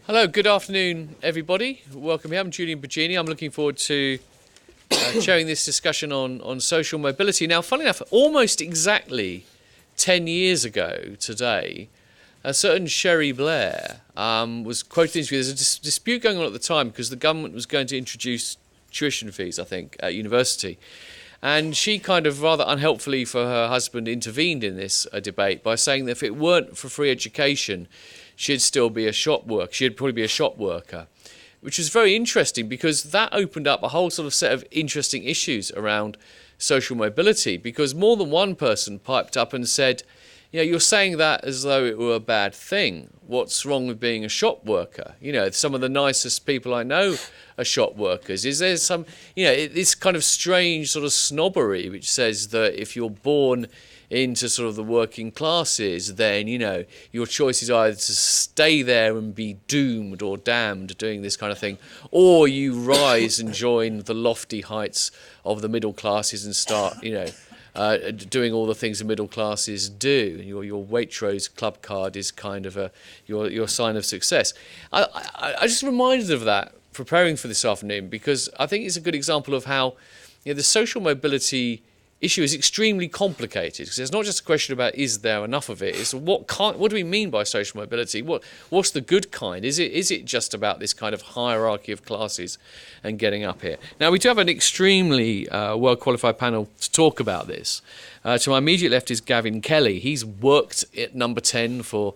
Hello, good afternoon, everybody. Welcome here. I'm Julian Baggini. I'm looking forward to chairing this discussion on social mobility. Now, funnily enough, almost exactly 10 years ago today, a certain Sherry Blair was quoted in an interview. There's a dispute going on at the time because the government was going to introduce tuition fees, I think, at university. And she kind of rather unhelpfully for her husband intervened in this debate by saying that if it weren't for free education, she'd still be a shop worker. She'd probably be a shop worker, which is very interesting because that opened up a whole sort of set of interesting issues around social mobility, because more than one person piped up and said, you know, you're saying that as though it were a bad thing. What's wrong with being a shop worker? You know, some of the nicest people I know are shop workers. Is there some, you know, this kind of strange sort of snobbery which says that if you're born into sort of the working classes, then, you know, your choice is either to stay there and be doomed or damned doing this kind of thing, or you rise and join the lofty heights of the middle classes and start, you know, doing all the things the middle classes do. Your Waitrose club card is kind of your sign of success. I just reminded of that preparing for this afternoon because I think it's a good example of how, you know, the social mobility issue is extremely complicated, because it's not just a question about is there enough of it, it's what do we mean by social mobility, what's the good kind, is it just about this kind of hierarchy of classes and getting up here. Now, we do have an extremely well qualified panel to talk about this. To my immediate left is Gavin Kelly. He's worked at Number 10 for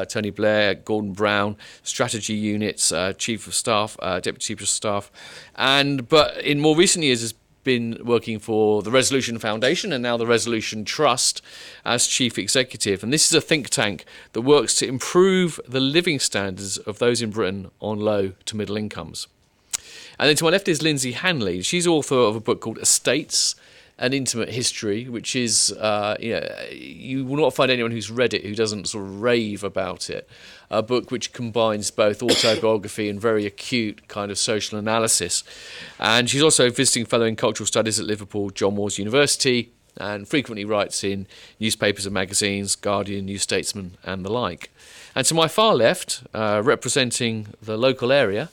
Tony Blair, Gordon Brown, strategy units, chief of staff, deputy chief of staff, but in more recent years has been working for the Resolution Foundation and now the Resolution Trust as chief executive. And this is a think tank that works to improve the living standards of those in Britain on low to middle incomes. And then to my left is Lynsey Hanley. She's author of a book called Estates, An Intimate History, which is, you will not find anyone who's read it who doesn't sort of rave about it. A book which combines both autobiography and very acute kind of social analysis. And she's also a visiting fellow in cultural studies at Liverpool John Moores University, and frequently writes in newspapers and magazines, Guardian, New Statesman and the like. And to my far left, representing the local area,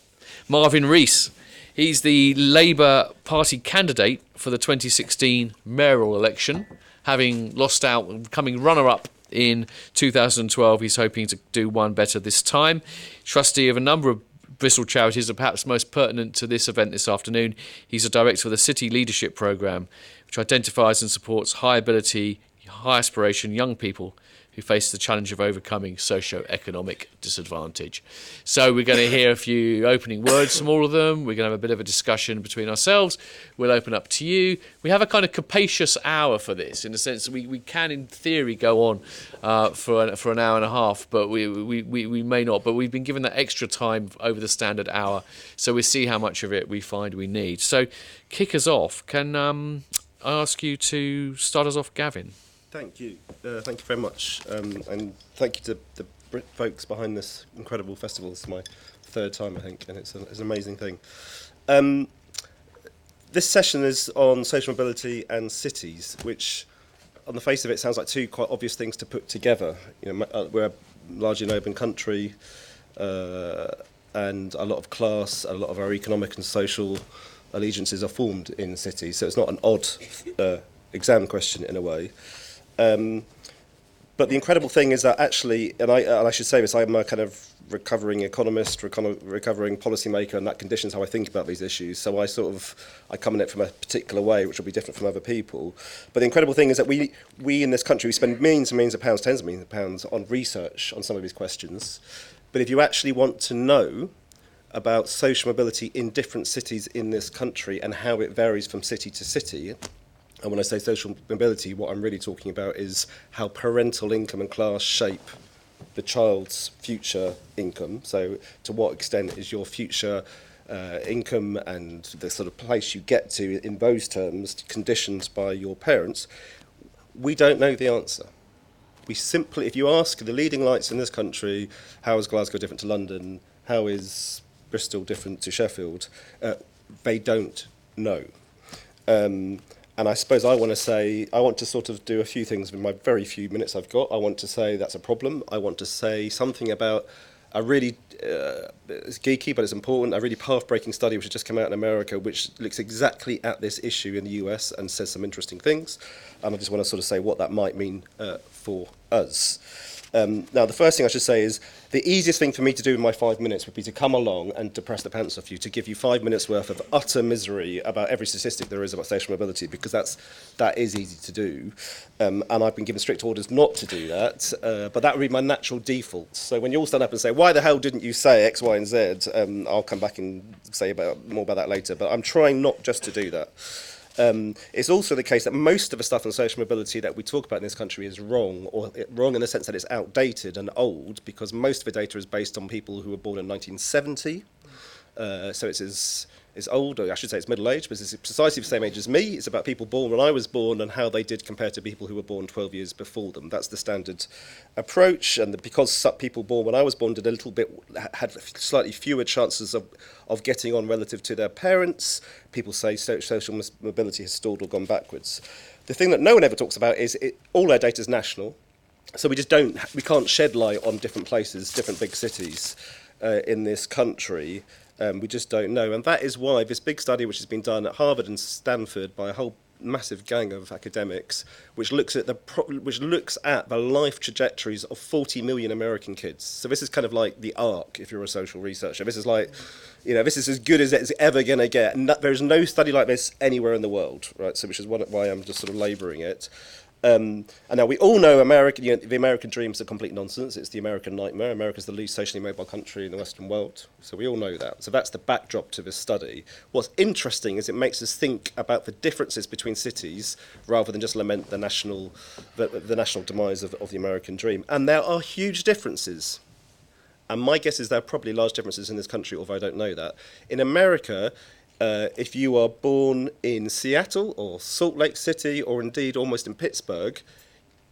Marvin Rees. He's the Labour Party candidate for the 2016 mayoral election, having lost out and becoming runner-up in 2012. He's hoping to do one better this time. Trustee of a number of Bristol charities, and perhaps most pertinent to this event this afternoon, he's a director of the City Leadership Programme, which identifies and supports high ability, high aspiration young people who face the challenge of overcoming socio-economic disadvantage. So we're going to hear a few opening words from all of them. We're going to have a bit of a discussion between ourselves. We'll open up to you. We have a kind of capacious hour for this, in the sense that we can, in theory, go on for an hour and a half, but we may not. But we've been given that extra time over the standard hour, so we'll see how much of it we find we need. So kick us off. Can I ask you to start us off, Gavin? Thank you. Thank you very much. And thank you to the Brit folks behind this incredible festival. It's my third time, I think, and it's an amazing thing. This session is on social mobility and cities, which, on the face of it, sounds like two quite obvious things to put together. You know, we're largely an open country, and a lot of class, a lot of our economic and social allegiances are formed in cities. So it's not an odd exam question in a way. But the incredible thing is that actually, and I should say this, I'm a kind of recovering economist, recovering policymaker, and that conditions how I think about these issues. So I come at it from a particular way, which will be different from other people. But the incredible thing is that we in this country, we spend millions and millions of pounds, tens of millions of pounds on research on some of these questions. But if you actually want to know about social mobility in different cities in this country and how it varies from city to city, and when I say social mobility, what I'm really talking about is how parental income and class shape the child's future income. So to what extent is your future income and the sort of place you get to in those terms conditioned by your parents? We don't know the answer. We simply, if you ask the leading lights in this country, how is Glasgow different to London? How is Bristol different to Sheffield? They don't know. And I suppose I want to sort of do a few things with my very few minutes I've got. I want to say that's a problem. I want to say something about a really, it's geeky, but it's important, a really path-breaking study which has just come out in America, which looks exactly at this issue in the US and says some interesting things. And I just want to sort of say what that might mean for us. Now, the first thing I should say is the easiest thing for me to do in my 5 minutes would be to come along and depress the pants off you, to give you 5 minutes worth of utter misery about every statistic there is about social mobility, because that is easy to do. And I've been given strict orders not to do that, but that would be my natural default. So when you all stand up and say, why the hell didn't you say X, Y, and Z, I'll come back and say more about that later. But I'm trying not just to do that. It's also the case that most of the stuff on social mobility that we talk about in this country is wrong, or wrong in the sense that it's outdated and old, because most of the data is based on people who were born in 1970. So it's old, or I should say it's middle-aged, but it's precisely the same age as me. It's about people born when I was born and how they did compared to people who were born 12 years before them. That's the standard approach, and because some people born when I was born did a little bit, had slightly fewer chances of getting on relative to their parents, people say social mobility has stalled or gone backwards. The thing that no one ever talks about is all our data is national, so we can't shed light on different places, different big cities in this country. We just don't know, and that is why this big study, which has been done at Harvard and Stanford by a whole massive gang of academics, which looks at the life trajectories of 40 million American kids. So this is kind of like the arc, if you're a social researcher. This is like, this is as good as it's ever going to get. And there's no study like this anywhere in the world, right? So which is why I'm just sort of labouring it. And now we all know the American dream is a complete nonsense. It's the American nightmare. America's the least socially mobile country in the Western world. So we all know that. So that's the backdrop to this study. What's interesting is it makes us think about the differences between cities rather than just lament the national demise of the American dream. And there are huge differences. And my guess is there are probably large differences in this country, although I don't know that. In America, if you are born in Seattle or Salt Lake City or indeed almost in Pittsburgh,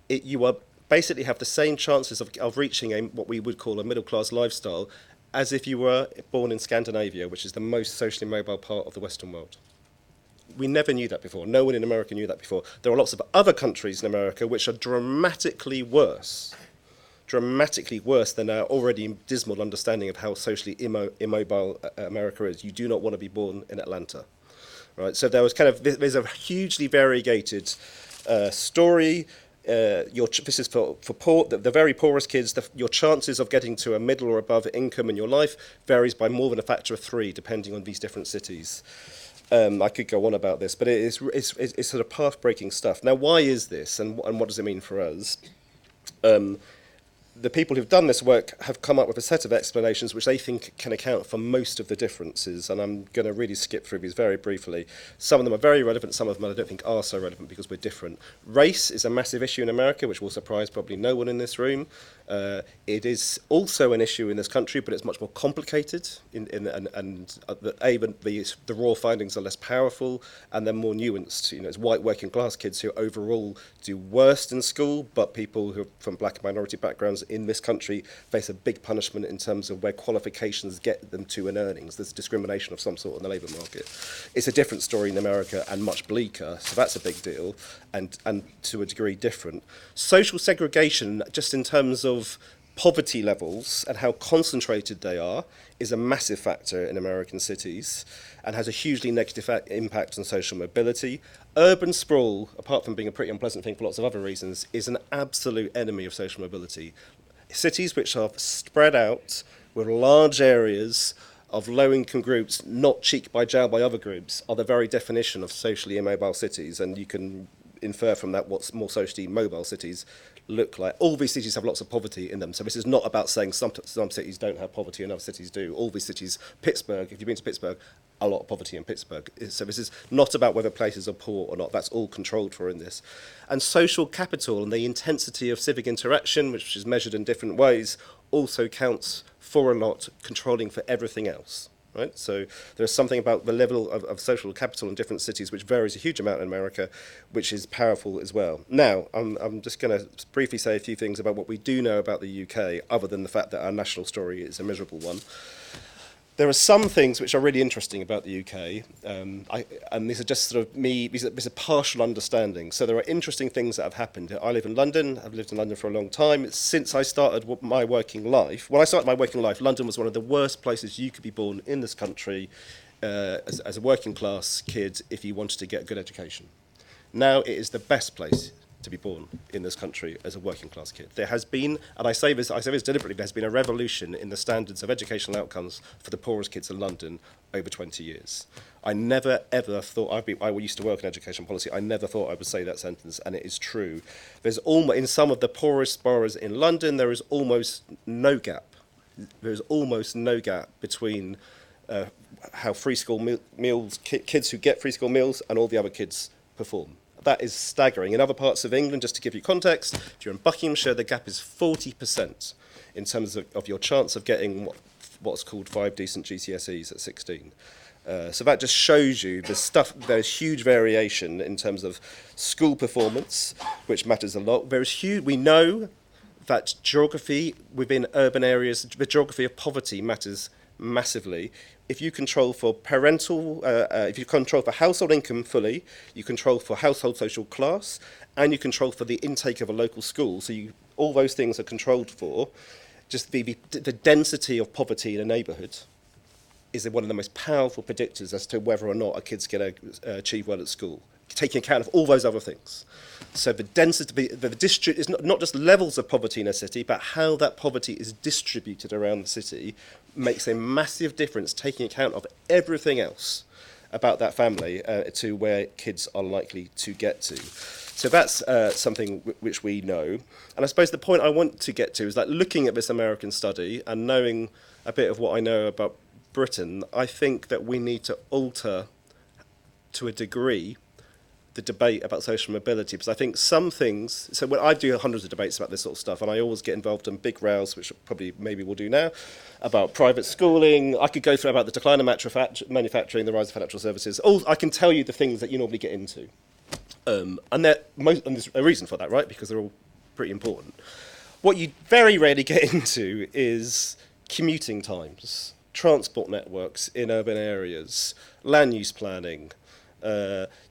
you are basically have the same chances of reaching what we would call a middle-class lifestyle as if you were born in Scandinavia, which is the most socially mobile part of the Western world. We never knew that before. No one in America knew that before. There are lots of other countries in America which are dramatically worse than our already dismal understanding of how socially immobile America is. You do not want to be born in Atlanta, right? So there's a hugely variegated story. This is for poor, the very poorest kids. Your chances of getting to a middle or above income in your life varies by more than a factor of 3, depending on these different cities. I could go on about this, but it's sort of path-breaking stuff. Now, why is this, and what does it mean for us? The people who've done this work have come up with a set of explanations which they think can account for most of the differences, and I'm going to really skip through these very briefly. Some of them are very relevant, some of them I don't think are so relevant because we're different. Race is a massive issue in America, which will surprise probably no one in this room. It is also an issue in this country, but it's much more complicated, the raw findings are less powerful, and they're more nuanced. It's white working class kids who overall do worst in school, but people who are from black and minority backgrounds in this country face a big punishment in terms of where qualifications get them to in earnings. There's discrimination of some sort in the labour market. It's a different story in America and much bleaker, so that's a big deal, and to a degree different. Social segregation, just in terms of poverty levels and how concentrated they are, is a massive factor in American cities and has a hugely negative impact on social mobility. Urban sprawl, apart from being a pretty unpleasant thing for lots of other reasons, is an absolute enemy of social mobility. Cities which are spread out with large areas of low-income groups, not cheek by jowl by other groups, are the very definition of socially immobile cities, and you can infer from that what more socially mobile cities look like. All these cities have lots of poverty in them, so this is not about saying some cities don't have poverty and other cities do. All these cities, Pittsburgh, if you've been to Pittsburgh, a lot of poverty in Pittsburgh. So this is not about whether places are poor or not. That's all controlled for in this. And social capital and the intensity of civic interaction, which is measured in different ways, also counts for a lot, controlling for everything else. Right? So there's something about the level of social capital in different cities which varies a huge amount in America, which is powerful as well. Now, I'm just going to briefly say a few things about what we do know about the UK, other than the fact that our national story is a miserable one. There are some things which are really interesting about the UK, and these are just sort of me, these are partial understanding. So there are interesting things that have happened. I live in London, I've lived in London for a long time. Since I started my working life, when I started my working life, London was one of the worst places you could be born in this country as a working class kid if you wanted to get a good education. Now it is the best place to be born in this country as a working class kid. There has been, and I say this deliberately, there's been a revolution in the standards of educational outcomes for the poorest kids in London over 20 years. I never ever thought, I used to work in education policy, I never thought I would say that sentence, and it is true. There's almost, in some of the poorest boroughs in London, there is almost no gap. There's almost no gap between how free school meals, kids who get free school meals and all the other kids perform. That is staggering. In other parts of England, just to give you context, if you're in Buckinghamshire, the gap is 40% in terms of your chance of getting what's called 5 decent GCSEs at 16. So that just shows you there's huge variation in terms of school performance, which matters a lot. We know that geography within urban areas, the geography of poverty matters massively. If you control for if you control for household income fully, you control for household social class, and you control for the intake of a local school, so all those things are controlled for, just the density of poverty in a neighbourhood is one of the most powerful predictors as to whether or not a kid's going to achieve well at school, taking account of all those other things. So the density, is not just levels of poverty in a city, but how that poverty is distributed around the city makes a massive difference, taking account of everything else about that family to where kids are likely to get to. So that's something which we know. And I suppose the point I want to get to is that looking at this American study and knowing a bit of what I know about Britain, I think that we need to alter, to a degree, the debate about social mobility, because I think some things, so when I do hundreds of debates about this sort of stuff, and I always get involved in big rows, which maybe we'll do now, about private schooling. I could go through about the decline of manufacturing, the rise of financial services. I can tell you the things that you normally get into. And there's a reason for that, right? Because they're all pretty important. What you very rarely get into is commuting times, transport networks in urban areas, land use planning,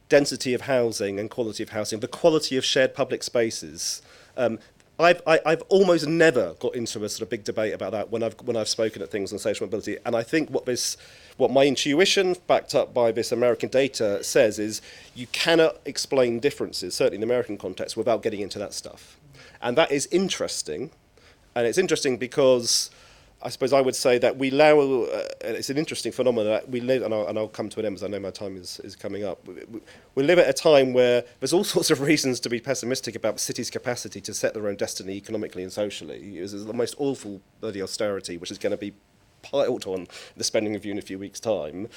density of housing and quality of housing, the quality of shared public spaces. I've almost never got into a sort of big debate about that when I've spoken at things on social mobility. And I think what my intuition, backed up by this American data, says is you cannot explain differences, certainly in the American context, without getting into that stuff. And that is interesting. And it's interesting because I suppose I would say that we allow, it's an interesting phenomenon that we live, and I'll come to an end because I know my time is coming up. We live at a time where there's all sorts of reasons to be pessimistic about the city's capacity to set their own destiny economically and socially. It's the most awful bloody austerity, which is going to be piled on the spending review in a few weeks' time.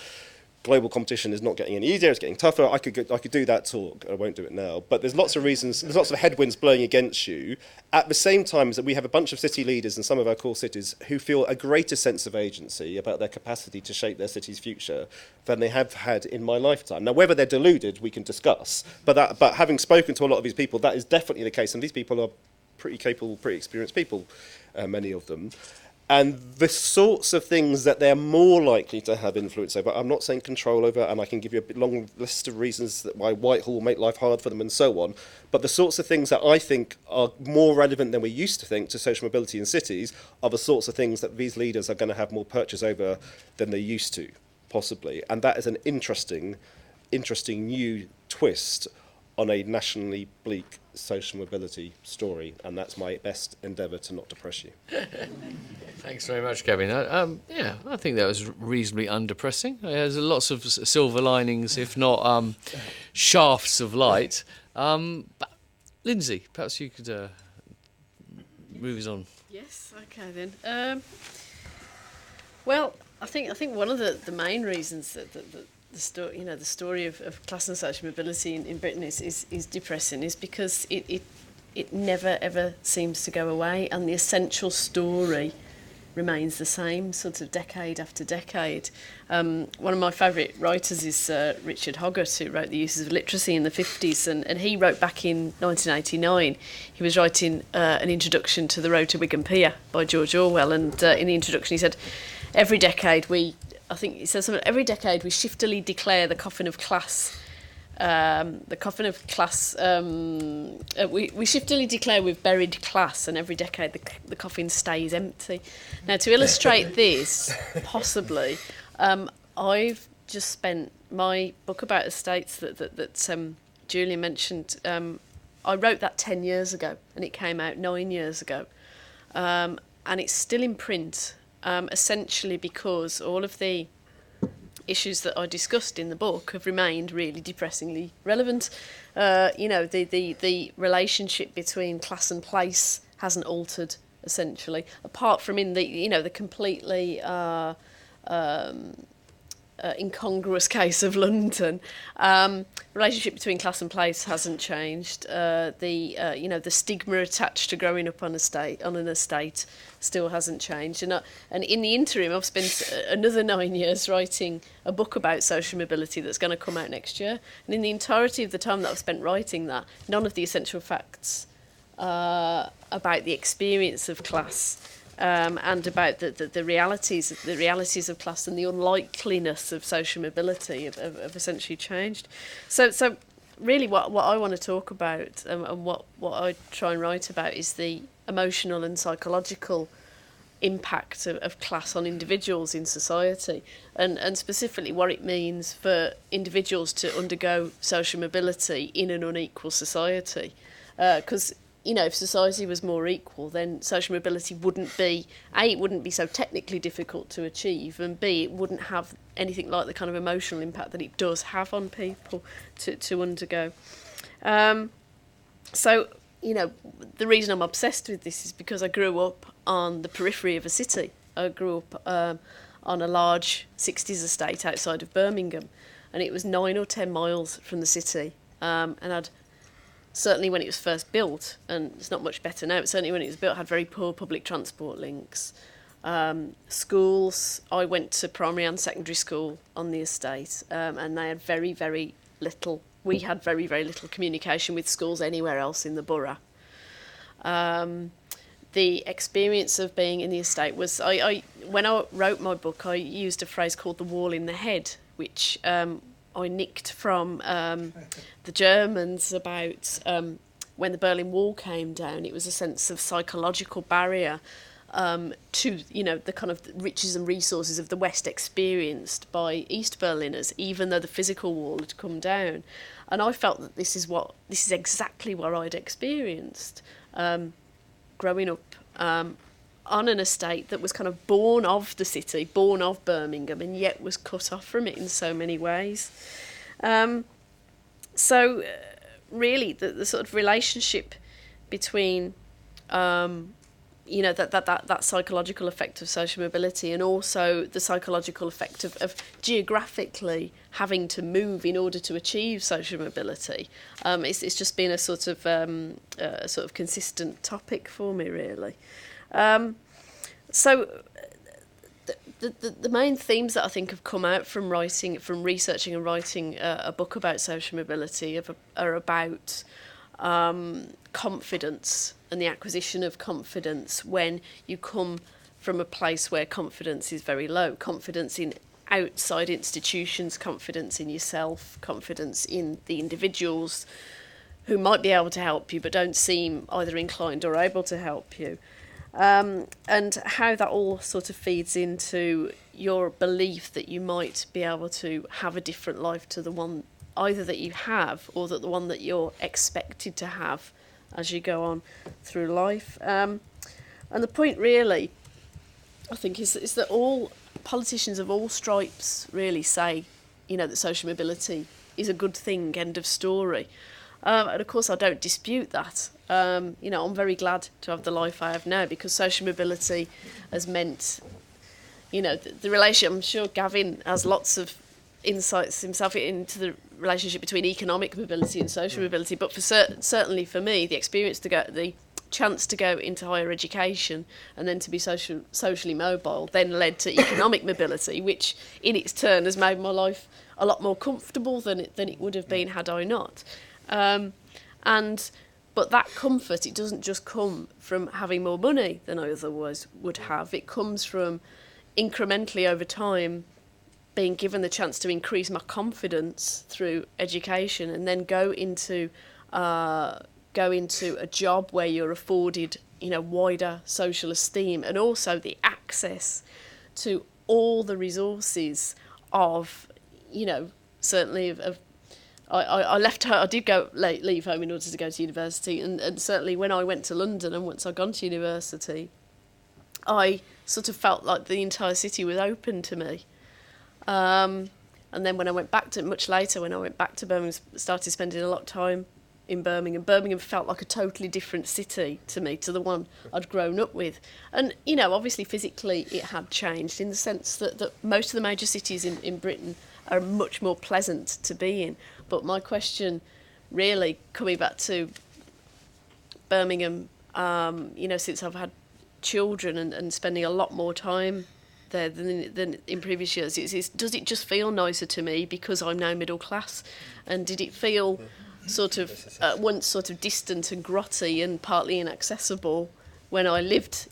Global competition is not getting any easier, it's getting tougher. I could do that talk, I won't do it now. But there's lots of reasons, there's lots of headwinds blowing against you. At the same time, that we have a bunch of city leaders in some of our core cities who feel a greater sense of agency about their capacity to shape their city's future than they have had in my lifetime. Now, whether they're deluded, we can discuss. But having spoken to a lot of these people, that is definitely the case. And these people are pretty capable, pretty experienced people, many of them. And the sorts of things that they're more likely to have influence over, I'm not saying control over, and I can give you a long list of reasons that why Whitehall will make life hard for them and so on, but the sorts of things that I think are more relevant than we used to think to social mobility in cities are the sorts of things that these leaders are going to have more purchase over than they used to, possibly. And that is an interesting new twist on a nationally bleak social mobility story, and that's my best endeavour to not depress you. Thanks very much, Gavin. I think that was reasonably undepressing. There's lots of silver linings, if not shafts of light. But Lynsey, perhaps you could move us on. Yes, okay then. Well, I think one of the main reasons that the story of class and social mobility in Britain is depressing is because it never ever seems to go away, and the essential story remains the same, sort of decade after decade. One of my favourite writers is Richard Hoggart, who wrote The Uses of Literacy in the 50s, and he wrote back in 1989, he was writing an introduction to The Road to Wigan Pier by George Orwell, and in the introduction he said, every decade I think it says something, every decade we shiftily declare the coffin of class. We shiftily declare we've buried class, and every decade the coffin stays empty. Now, to illustrate this, possibly, I've just spent my book about estates that Julian mentioned. I wrote that 10 years ago, and it came out 9 years ago, and it's still in print, essentially because all of the issues that I discussed in the book have remained really depressingly relevant. The relationship between class and place hasn't altered, essentially, apart from in the completely incongruous case of London. Relationship between class and place hasn't changed. The stigma attached to growing up on an estate still hasn't changed. And in the interim, I've spent another 9 years writing a book about social mobility that's going to come out next year. And in the entirety of the time that I've spent writing that, none of the essential facts about the experience of class and about the realities of class and the unlikeliness of social mobility have essentially changed. So really what I want to talk about and what I try and write about is the emotional and psychological impact of class on individuals in society, and specifically what it means for individuals to undergo social mobility in an unequal society. Because if society was more equal, then social mobility wouldn't be, A, it wouldn't be so technically difficult to achieve, and B, it wouldn't have anything like the kind of emotional impact that it does have on people to undergo. So, the reason I'm obsessed with this is because I grew up on the periphery of a city. I grew up on a large 60s estate outside of Birmingham, and it was 9 or 10 miles from the city, and I'd certainly when it was first built, and it's not much better now, but certainly when it was built, had very poor public transport links. Schools, I went to primary and secondary school on the estate, and they had very, very little, we had very, very little communication with schools anywhere else in the borough. The experience of being in the estate was, when I wrote my book, I used a phrase called the wall in the head, which I nicked from the Germans about when the Berlin Wall came down. It was a sense of psychological barrier to the kind of riches and resources of the West experienced by East Berliners, even though the physical wall had come down. And I felt that this is exactly what I'd experienced growing up on an estate that was kind of born of the city, born of Birmingham, and yet was cut off from it in so many ways. So really, the sort of relationship between that psychological effect of social mobility, and also the psychological effect of geographically having to move in order to achieve social mobility. It's just been a sort of consistent topic for me, really. So the main themes that I think have come out from researching and writing a book about social mobility are about confidence and the acquisition of confidence when you come from a place where confidence is very low. Confidence in outside institutions, confidence in yourself, confidence in the individuals who might be able to help you but don't seem either inclined or able to help you. And how that all sort of feeds into your belief that you might be able to have a different life to the one either that you have or that the one that you're expected to have as you go on through life. And the point really, I think, is that all politicians of all stripes really say, that social mobility is a good thing, end of story. And of course I don't dispute that. I'm very glad to have the life I have now because social mobility has meant, the relationship. I'm sure Gavin has lots of insights himself into the relationship between economic mobility and social mobility. But certainly for me, the chance to go into higher education and then to be socially mobile then led to economic mobility, which in its turn has made my life a lot more comfortable than it would have been had I not. But that comfort, it doesn't just come from having more money than I otherwise would have. It comes from incrementally over time, being given the chance to increase my confidence through education, and then go into a job where you're afforded, wider social esteem, and also the access to all the resources of, certainly of I did leave home in order to go to university, and certainly when I went to London, and once I'd gone to university, I sort of felt like the entire city was open to me. And then when I went back to, much later, when I went back to Birmingham, started spending a lot of time in Birmingham. Birmingham felt like a totally different city to me, to the one I'd grown up with. And, obviously physically it had changed in the sense that most of the major cities in Britain are much more pleasant to be in. But my question, really, coming back to Birmingham, since I've had children and spending a lot more time there than in previous years, is does it just feel nicer to me because I'm now middle class? And did it feel sort of once sort of distant and grotty and partly inaccessible when I lived,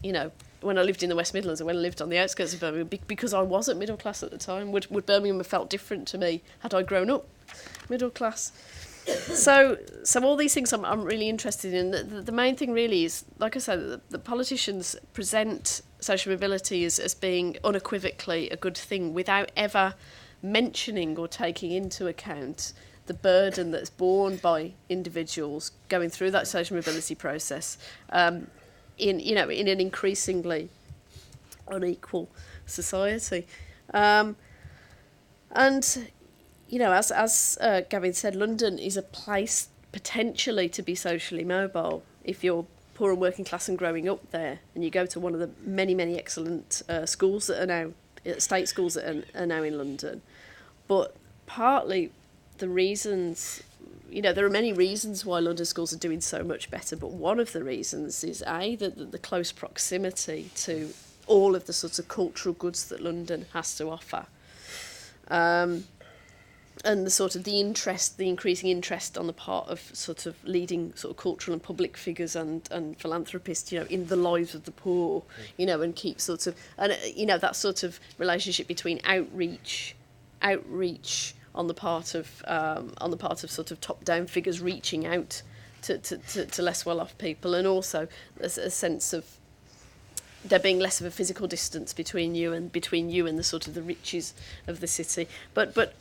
when I lived in the West Midlands, and when I lived on the outskirts of Birmingham, because I wasn't middle class at the time? Would Birmingham have felt different to me had I grown up middle class? So all these things I'm really interested in. The main thing really is, like I said, the politicians present social mobility as being unequivocally a good thing without ever mentioning or taking into account the burden that's borne by individuals going through that social mobility process in an increasingly unequal society. And as Gavin said, London is a place potentially to be socially mobile if you're poor and working class and growing up there, and you go to one of the many, many excellent schools that are now, state schools that are now in London. But partly the reasons, there are many reasons why London schools are doing so much better, but one of the reasons is the close proximity to all of the sorts of cultural goods that London has to offer. And the sort of the increasing interest on the part of sort of leading sort of cultural and public figures and philanthropists, in the lives of the poor, and keep sort of, and that sort of relationship between outreach on the part of sort of top-down figures reaching out to less well-off people, and also a sense of there being less of a physical distance between you and the sort of the riches of the city, but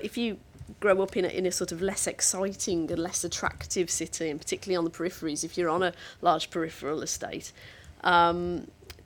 if you grow up in a sort of less exciting and less attractive city, and particularly on the peripheries, if you're on a large peripheral estate,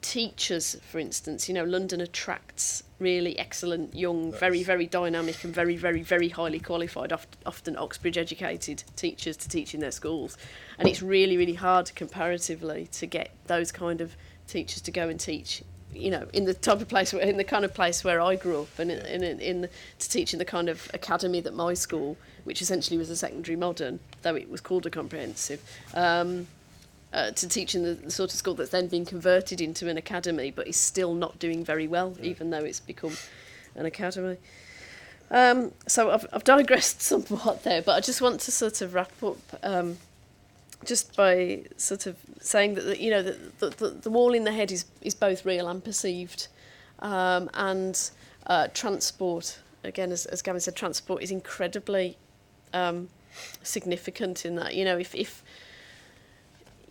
teachers, for instance, London attracts really excellent, young, very, very dynamic and very, very, very highly qualified, often Oxbridge-educated teachers to teach in their schools. And it's really, really hard comparatively to get those kind of teachers to go and teach, in the type of place, in the kind of place where I grew up, and to teach in the kind of academy that my school, which essentially was a secondary modern, though it was called a comprehensive, to teach in the sort of school that's then been converted into an academy, but is still not doing very well, even though it's become an academy. So I've digressed somewhat there, but I just want to sort of wrap up just by sort of saying that the wall in the head is both real and perceived, and transport, again, as Gavin said, transport is incredibly significant in that, if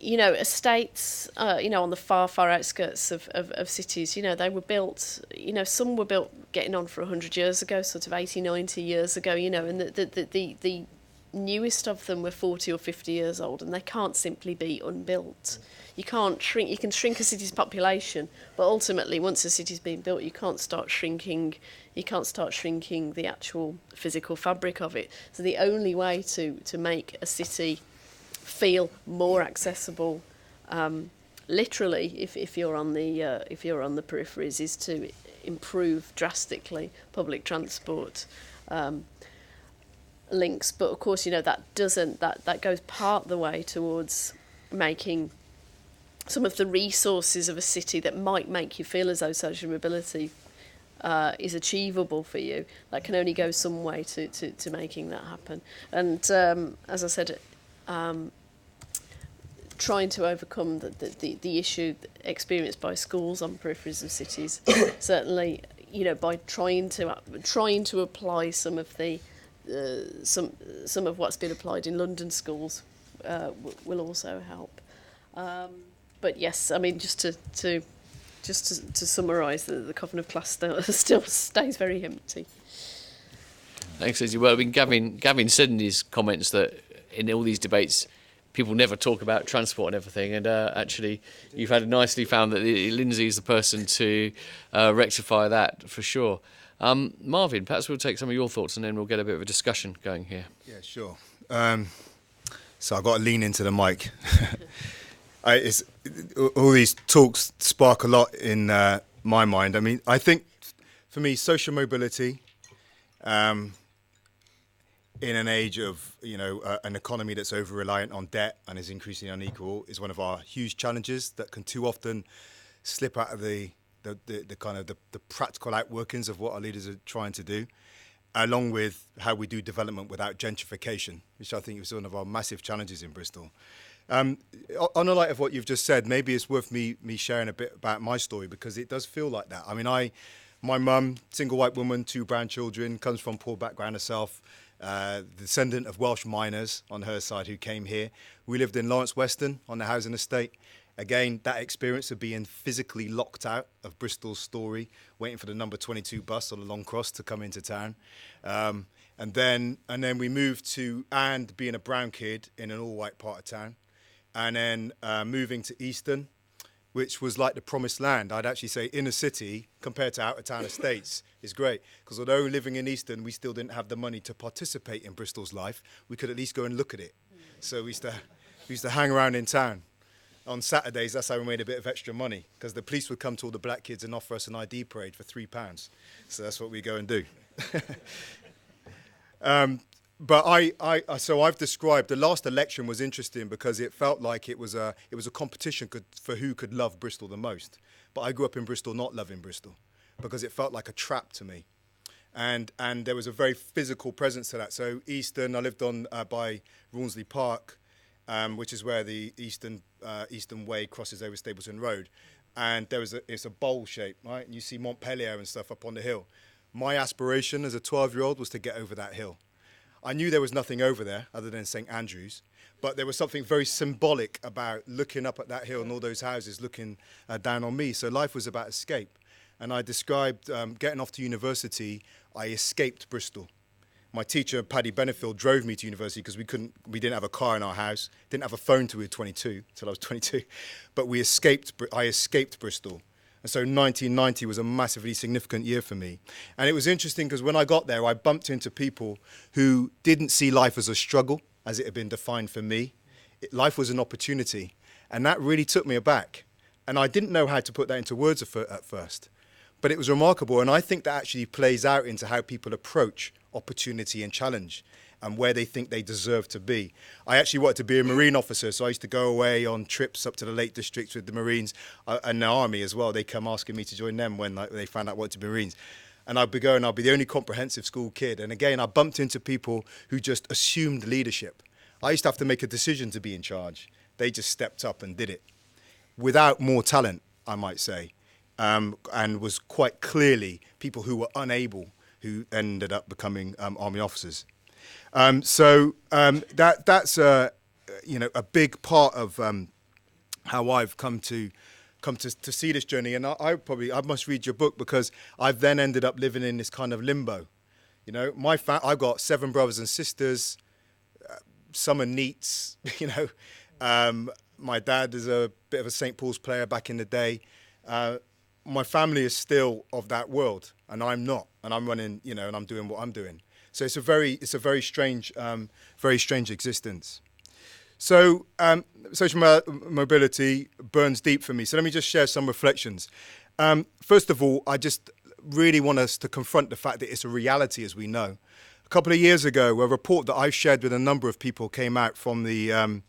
estates, on the far the of cities, they were built, some were built getting on for 100 years ago, sort of 80, 90 years ago, and the newest of them were 40 or 50 years old, and they can't simply be unbuilt. You can shrink a city's population, but ultimately, once a city's been built, you can't start shrinking the actual physical fabric of it. So the only way to make a city feel more accessible, literally, if you're on the peripheries, is to improve drastically public transport links. But of course, that goes part the way towards making some of the resources of a city that might make you feel as though social mobility is achievable for you. That can only go some way to making that happen. And as I said, trying to overcome the issue experienced by schools on peripheries of cities. Certainly, by trying to apply some of the some of what's been applied in London schools will also help. But yes, I mean, just to summarise, the coffin of class still stays very empty. Thanks, Lynsey. Well, I mean, Gavin said in his comments that in all these debates, people never talk about transport and everything, and actually, you've had nicely found that Lynsey is the person to rectify that for sure. Marvin, perhaps we'll take some of your thoughts and then we'll get a bit of a discussion going here. Yeah, sure. So I've got to lean into the mic. All these talks spark a lot in my mind. I mean, I think for me, social mobility, in an age of an economy that's over reliant on debt and is increasingly unequal, is one of our huge challenges that can too often slip out of the kind of the practical outworkings of what our leaders are trying to do, along with how we do development without gentrification, which I think is one of our massive challenges in Bristol. On the light of what you've just said, maybe it's worth me sharing a bit about my story, because it does feel like that. I mean, my mum, single white woman, 2 brown children, comes from poor background herself, descendant of Welsh miners on her side who came here. We lived in Lawrence Weston on the housing estate. Again, that experience of being physically locked out of Bristol's story, waiting for the number 22 bus on the long cross to come into town. And then we moved to, and being a brown kid in an all-white part of town. And then moving to Easton, which was like the promised land. I'd actually say inner city compared to out-of-town estates is great. Because although living in Easton, we still didn't have the money to participate in Bristol's life, we could at least go and look at it. So we used to hang around in town. On Saturdays, that's how we made a bit of extra money, because the police would come to all the black kids and offer us an ID parade for £3. So that's what we go and do. But so I've described the last election was interesting because it felt like it was a competition for who could love Bristol the most. But I grew up in Bristol not loving Bristol, because it felt like a trap to me, and there was a very physical presence to that. So Easton, I lived on by Rawnsley Park, which is where the Eastern Way crosses over Stapleton Road, and it's a bowl shape, right? And you see Montpellier and stuff up on the hill. My aspiration as a 12-year-old was to get over that hill. I knew there was nothing over there other than St Andrews, but there was something very symbolic about looking up at that hill and all those houses looking down on me. So life was about escape. And I described getting off to university, I escaped Bristol. My teacher, Paddy Benefield, drove me to university because we didn't have a car in our house, didn't have a phone till we were 22, till I was 22. But I escaped Bristol. And so 1990 was a massively significant year for me. And it was interesting because when I got there, I bumped into people who didn't see life as a struggle, as it had been defined for me. Life was an opportunity. And that really took me aback. And I didn't know how to put that into words at first. But it was remarkable. And I think that actually plays out into how people approach opportunity and challenge, and where they think they deserve to be. I actually wanted to be a Marine officer, so I used to go away on trips up to the Lake Districts with the Marines and the Army as well. They come asking me to join them when they found out I wanted to be Marines. And I'd be going, I'd be the only comprehensive school kid. And again, I bumped into people who just assumed leadership. I used to have to make a decision to be in charge. They just stepped up and did it. Without more talent, I might say, and was quite clearly people who were unable, who ended up becoming Army officers. That's a big part of how I've come to see this journey. And I must read your book, because I've then ended up living in this kind of limbo. You know, I've got 7 brothers and sisters. Some are neats. My dad is a bit of a St. Paul's player back in the day. My family is still of that world, and I'm not. And I'm running, and I'm doing what I'm doing. So it's a very strange existence. So social mobility burns deep for me. So let me just share some reflections. First of all, I just really want us to confront the fact that it's a reality, as we know. A couple of years ago, a report that I've shared with a number of people came out from the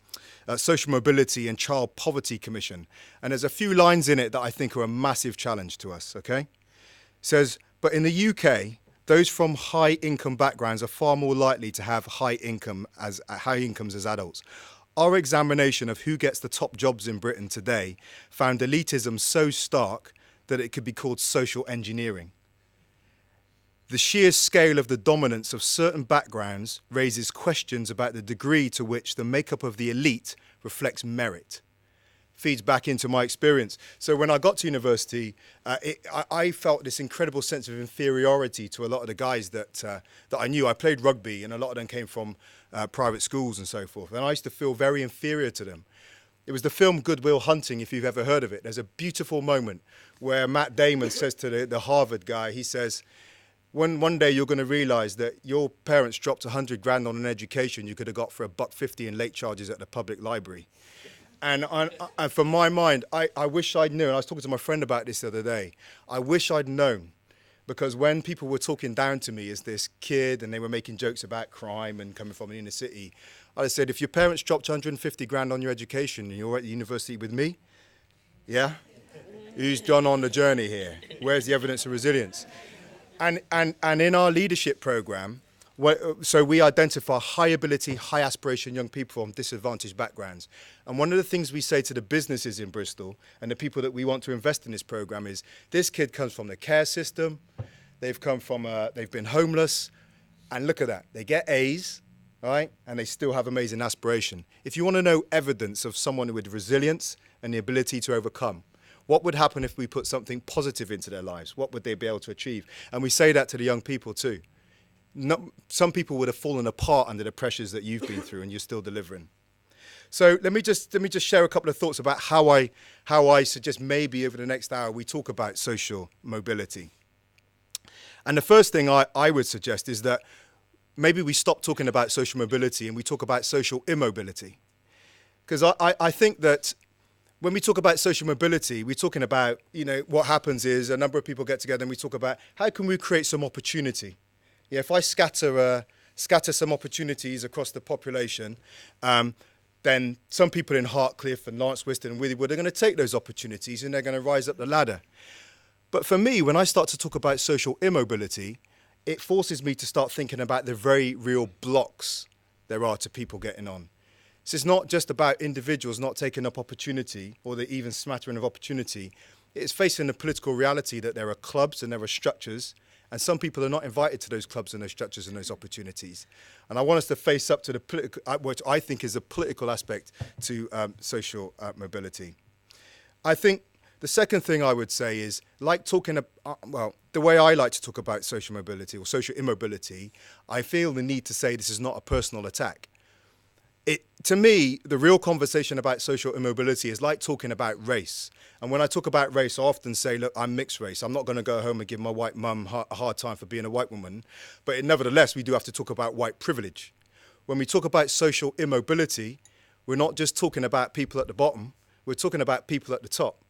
Social Mobility and Child Poverty Commission. And there's a few lines in it that I think are a massive challenge to us, okay? It says, but in the UK, those from high income backgrounds are far more likely to have high incomes as adults. our examination of who gets the top jobs in Britain today found elitism so stark that it could be called social engineering. The sheer scale of the dominance of certain backgrounds raises questions about the degree to which the makeup of the elite reflects merit. Feeds back into my experience. So when I got to university, I felt this incredible sense of inferiority to a lot of the guys that I knew. I played rugby, and a lot of them came from private schools and so forth. And I used to feel very inferior to them. It was the film Good Will Hunting, if you've ever heard of it. There's a beautiful moment where Matt Damon says to the Harvard guy, he says, one day you're going to realize that your parents dropped 100 grand on an education you could have got for $1.50 in late charges at the public library. And from my mind, I wish I'd known. I was talking to my friend about this the other day. I wish I'd known, because when people were talking down to me as this kid and they were making jokes about crime and coming from the inner city, I said, if your parents dropped 150 grand on your education and you're at the university with me, yeah? Who's gone on the journey here? Where's the evidence of resilience? And in our leadership program, so we identify high ability, high aspiration young people from disadvantaged backgrounds. And one of the things we say to the businesses in Bristol and the people that we want to invest in this program is, this kid comes from the care system, they've been homeless, and look at that, they get A's, right? And they still have amazing aspiration. If you want to know evidence of someone with resilience and the ability to overcome, what would happen if we put something positive into their lives? What would they be able to achieve? And we say that to the young people too. Some people would have fallen apart under the pressures that you've been through, and you're still delivering. So let me just share a couple of thoughts about how I suggest maybe over the next hour we talk about social mobility. And the first thing I would suggest is that maybe we stop talking about social mobility and we talk about social immobility. Because I think that when we talk about social mobility, we're talking about, what happens is a number of people get together and we talk about how can we create some opportunity. Yeah, if I scatter some opportunities across the population, then some people in Hartcliffe and Lance Wiston and Withywood are going to take those opportunities and they're going to rise up the ladder. But for me, when I start to talk about social immobility, it forces me to start thinking about the very real blocks there are to people getting on. This is not just about individuals not taking up opportunity or the even smattering of opportunity. It's facing the political reality that there are clubs and there are structures, and some people are not invited to those clubs and those structures and those opportunities. And I want us to face up to the political, which I think is a political aspect to social mobility. I think the second thing I would say is, the way I like to talk about social mobility or social immobility, I feel the need to say this is not a personal attack. To me, the real conversation about social immobility is like talking about race. And when I talk about race, I often say, look, I'm mixed race. I'm not going to go home and give my white mum a hard time for being a white woman. But nevertheless, we do have to talk about white privilege. When we talk about social immobility, we're not just talking about people at the bottom. We're talking about people at the top.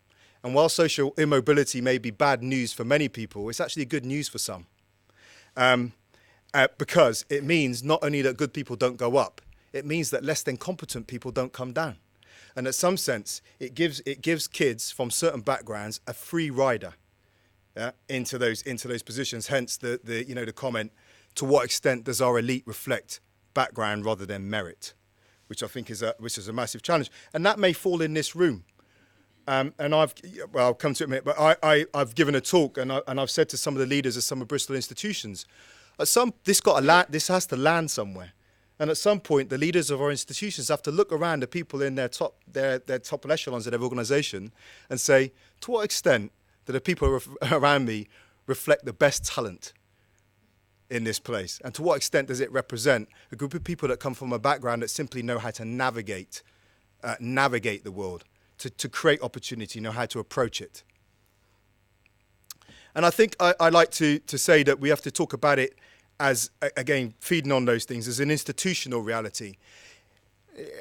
And while social immobility may be bad news for many people, it's actually good news for some. Because it means not only that good people don't go up, it means that less than competent people don't come down. And in some sense, it gives kids from certain backgrounds a free rider into those positions. Hence the comment, to what extent does our elite reflect background rather than merit, which I think is a massive challenge. And that may fall in this room. And I'll come to it, but I've given a talk and I've said to some of the leaders of some of Bristol institutions, this has to land somewhere. And at some point, the leaders of our institutions have to look around at people in their top echelons of their organisation and say, to what extent do the people around me reflect the best talent in this place? And to what extent does it represent a group of people that come from a background that simply know how to navigate the world, to create opportunity, know how to approach it? And I think I like to say that we have to talk about it as, again, feeding on those things, as an institutional reality.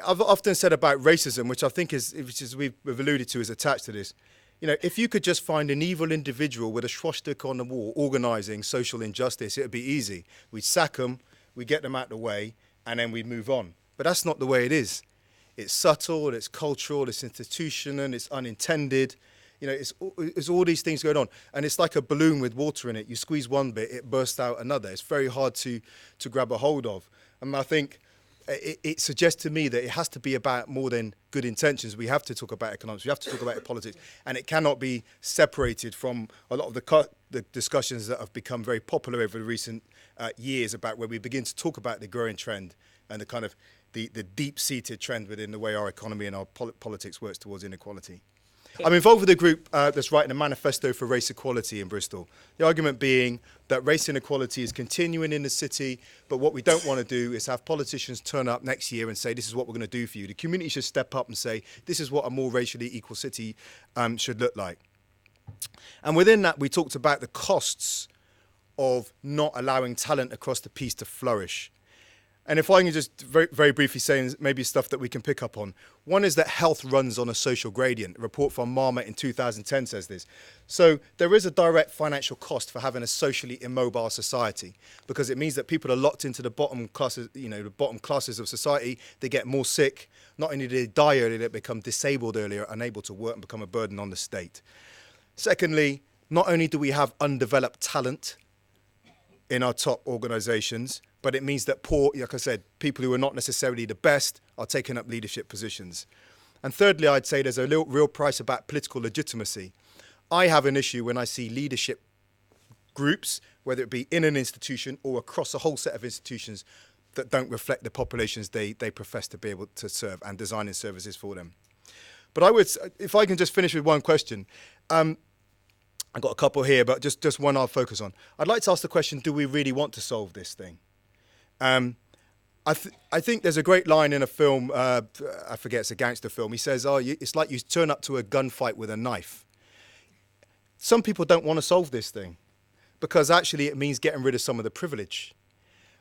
I've often said about racism, which I think which we've alluded to, is attached to this. If you could just find an evil individual with a swastika on the wall organising social injustice, it would be easy. We'd sack them, we'd get them out of the way, and then we'd move on. But that's not the way it is. It's subtle, it's cultural, it's institutional, it's unintended. It's all these things going on. And it's like a balloon with water in it. You squeeze one bit, it bursts out another. It's very hard to grab a hold of. And I think it suggests to me that it has to be about more than good intentions. We have to talk about economics. We have to talk about politics, and it cannot be separated from a lot of the discussions that have become very popular over the recent years about where we begin to talk about the growing trend and the kind of the deep-seated trend within the way our economy and our politics works towards inequality. I'm involved with a group that's writing a manifesto for race equality in Bristol. The argument being that race inequality is continuing in the city, but what we don't want to do is have politicians turn up next year and say, this is what we're going to do for you. The community should step up and say, this is what a more racially equal city should look like. And within that, we talked about the costs of not allowing talent across the piece to flourish. And if I can just very, very briefly say maybe stuff that we can pick up on. One is that health runs on a social gradient. A report from Marmot in 2010 says this. So there is a direct financial cost for having a socially immobile society, because it means that people are locked into the bottom classes, the bottom classes of society. They get more sick. Not only do they die earlier, they become disabled earlier, unable to work and become a burden on the state. Secondly, not only do we have undeveloped talent in our top organisations, but it means that poor, like I said, people who are not necessarily the best are taking up leadership positions. And thirdly, I'd say there's a real price about political legitimacy. I have an issue when I see leadership groups, whether it be in an institution or across a whole set of institutions, that don't reflect the populations they profess to be able to serve, and designing services for them. But I would, if I can just finish with one question, I've got a couple here, but just one I'll focus on. I'd like to ask the question, do we really want to solve this thing? I think there's a great line in a film, I forget, it's a gangster film. He says, it's like you turn up to a gunfight with a knife. Some people don't want to solve this thing because actually it means getting rid of some of the privilege.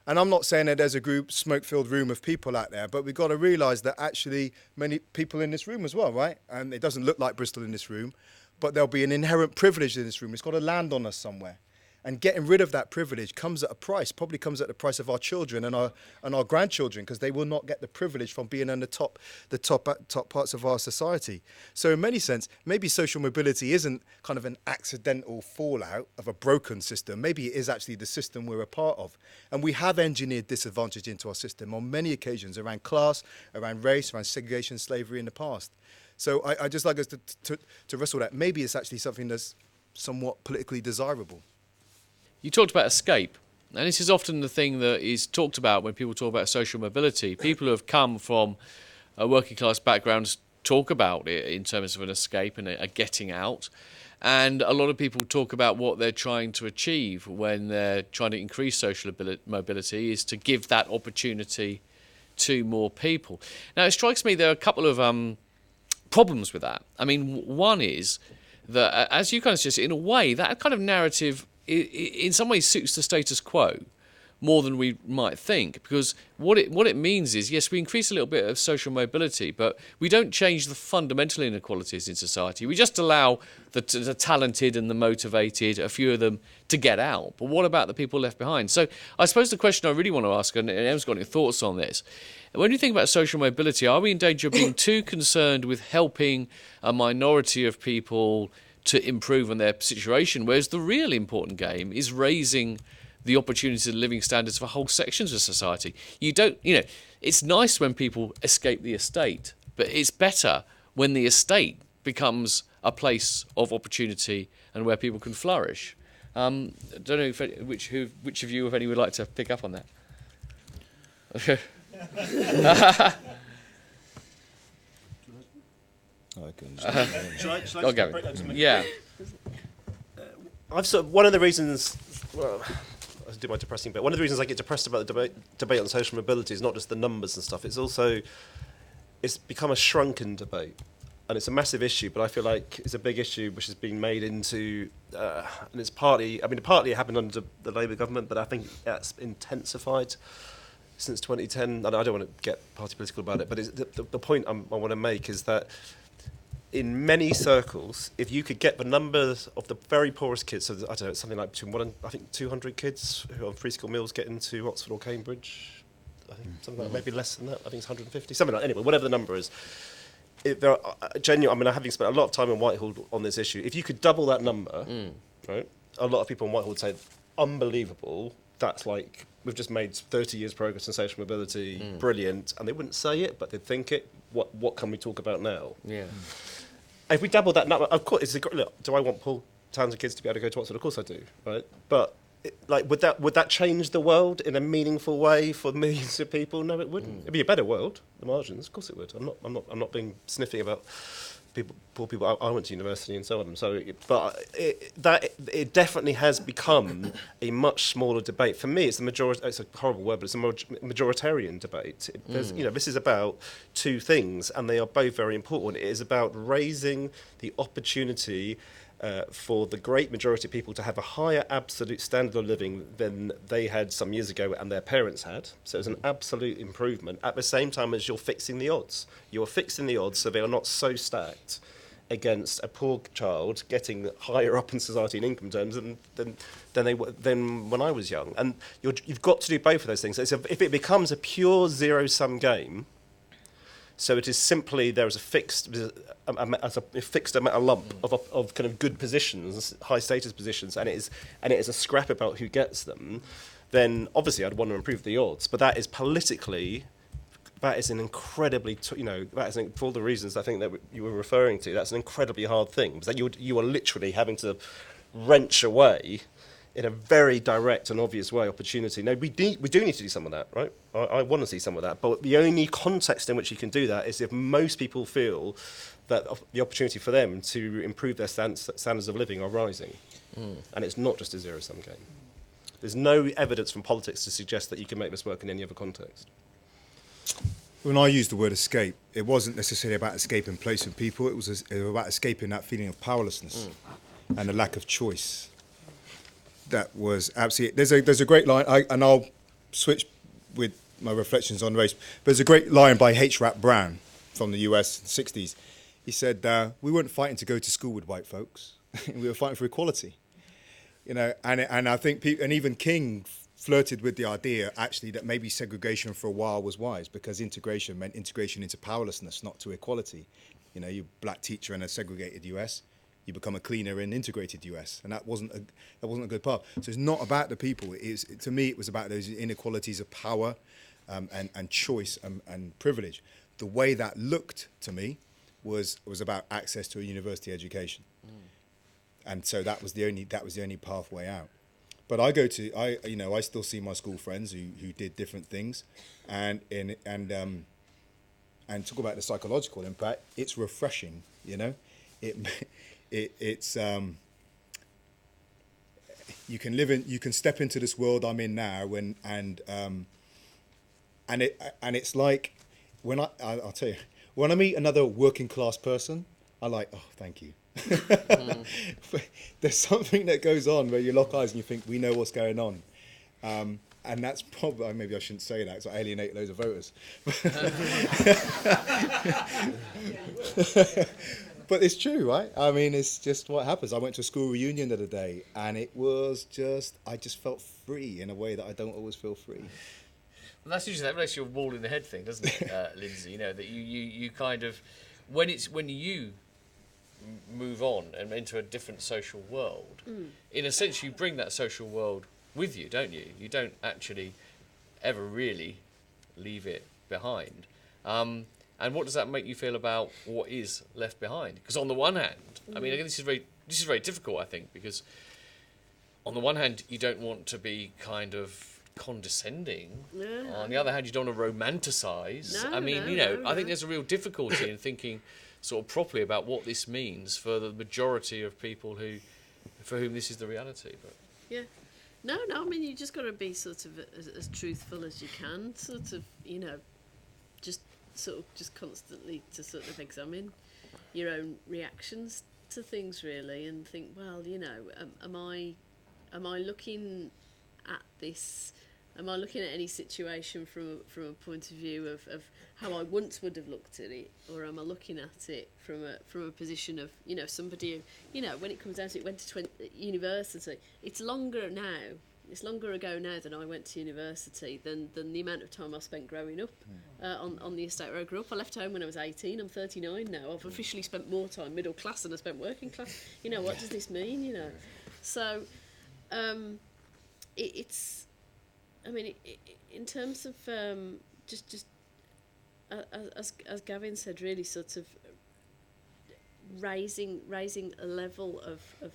And I'm not saying that there's a group, smoke-filled room of people out there, but we've got to realise that actually many people in this room as well, right? And it doesn't look like Bristol in this room, but there'll be an inherent privilege in this room. It's got to land on us somewhere. And getting rid of that privilege comes at a price, probably comes at the price of our children and our grandchildren, because they will not get the privilege from being in the top parts of our society. So in many sense, maybe social mobility isn't kind of an accidental fallout of a broken system. Maybe it is actually the system we're a part of. And we have engineered disadvantage into our system on many occasions around class, around race, around segregation, slavery in the past. So I just like us to wrestle that. Maybe it's actually something that's somewhat politically desirable. You talked about escape, and this is often the thing that is talked about when people talk about social mobility. People who have come from working class backgrounds talk about it in terms of an escape and a getting out. And a lot of people talk about what they're trying to achieve when they're trying to increase social mobility is to give that opportunity to more people. Now, it strikes me there are a couple of problems with that. I mean, one is that, as you kind of suggested, in a way, that kind of narrative in some ways suits the status quo more than we might think, because what it means is, yes, we increase a little bit of social mobility, but we don't change the fundamental inequalities in society. We just allow the talented and the motivated, a few of them, to get out. But what about the people left behind? So I suppose the question I really want to ask, and Em's got any thoughts on this, when you think about social mobility, are we in danger of being too concerned with helping a minority of people to improve on their situation, whereas the real important game is raising the opportunities and living standards for whole sections of society? It's nice when people escape the estate, but it's better when the estate becomes a place of opportunity and where people can flourish. I don't know which of you, if any, would like to pick up on that. Okay. Shall I Gavin. break that to me? Yeah. I've sort of, one of the reasons, well, I do my depressing bit. One of the reasons I get depressed about the debate on social mobility is not just the numbers and stuff. It's become a shrunken debate, and it's a massive issue. But I feel like it's a big issue which has been made into, and it's partly it happened under the Labour government, but I think that's intensified since 2010. And I don't want to get party political about it, but the point I want to make is that in many circles, if you could get the numbers of the very poorest kids, so I don't know, something like between 200 kids who are on free school meals get into Oxford or Cambridge, I think something like maybe less than that. I think it's 150, something like that. Anyway, whatever the number is. There are having spent a lot of time in Whitehall on this issue, if you could double that number, right, a lot of people in Whitehall would say, unbelievable, that's like we've just made 30 years progress in social mobility, brilliant, and they wouldn't say it, but they'd think it. What can we talk about now? Yeah. If we double that number, of course, look, do I want Paul Townsend kids to be able to go to Oxford? Of course I do, right? But would that change the world in a meaningful way for millions of people? No, it wouldn't. It'd be a better world, the margins. Of course it would. I'm not being sniffy about poor people. I went to university and so on. So, it definitely has become a much smaller debate. For me, it's the majority. It's a horrible word, but it's a majoritarian debate. This is about two things, and they are both very important. It is about raising the opportunity for the great majority of people to have a higher absolute standard of living than they had some years ago and their parents had. So it's an absolute improvement at the same time as you're fixing the odds. You're fixing the odds so they are not so stacked against a poor child getting higher up in society in income terms than when I was young. And you've got to do both of those things. If it becomes a pure zero-sum game, so it is simply there is a fixed amount, a lump of kind of good positions, high status positions, and it is a scrap about who gets them. Then obviously I'd want to improve the odds, but that is politically, that is an incredibly for all the reasons I think that you were referring to. That's an incredibly hard thing because that you are literally having to wrench away in a very direct and obvious way opportunity. No, we do need to do some of that, right? I want to see some of that, but the only context in which you can do that is if most people feel that the opportunity for them to improve their standards of living are rising. And it's not just a zero-sum game. There's no evidence from politics to suggest that you can make this work in any other context. When I used the word escape, it wasn't necessarily about escaping place and people, it was about escaping that feeling of powerlessness and the lack of choice. That was absolutely. There's a great line, and I'll switch with my reflections on race. But there's a great line by H. Rap Brown from the US in the 60s. He said, "We weren't fighting to go to school with white folks. We were fighting for equality." And I think and even King flirted with the idea actually that maybe segregation for a while was wise because integration meant integration into powerlessness, not to equality. You're a black teacher in a segregated US. You become a cleaner in integrated US, and that wasn't a good path. So it's not about the people. To me, it was about those inequalities of power and choice and privilege. The way that looked to me was about access to a university education, and so that was the only pathway out. But I still see my school friends who did different things, and talk about the psychological impact. It's refreshing, It's you can step into this world I'm in now and it's like I'll tell you, when I meet another working class person, I like, oh, thank you. There's something that goes on where you lock eyes and you think we know what's going on, and that's probably, maybe I shouldn't say that because I alienate loads of voters. But it's true, right? I mean, it's just what happens. I went to a school reunion the other day, and it was I just felt free in a way that I don't always feel free. Well, that's usually that relates to your wall in the head thing, doesn't it, Lynsey? That you kind of, when you move on and enter a different social world, in a sense you bring that social world with you, don't you? You don't actually ever really leave it behind. And what does that make you feel about what is left behind? Because on the one hand, I mean, this is very difficult, I think, because on the one hand, you don't want to be kind of condescending. No. On the other hand, you don't want to romanticise. I think there's a real difficulty in thinking sort of properly about what this means for the majority of people for whom this is the reality. But yeah. No, I mean, you just got to be sort of as truthful as you can, sort of, just constantly to sort of examine your own reactions to things really and think, well, am I looking at this? Am I looking at any situation from a point of view of how I once would have looked at it, or am I looking at it from a position of somebody who when it comes down to it went to university? It's longer ago now than I went to university than the amount of time I spent growing up on the estate where I grew up. I left home when I was 18. I'm 39 now. I've officially spent more time middle class than I spent working class. What does this mean? So it's I mean, in terms of just as Gavin said, really sort of raising a level of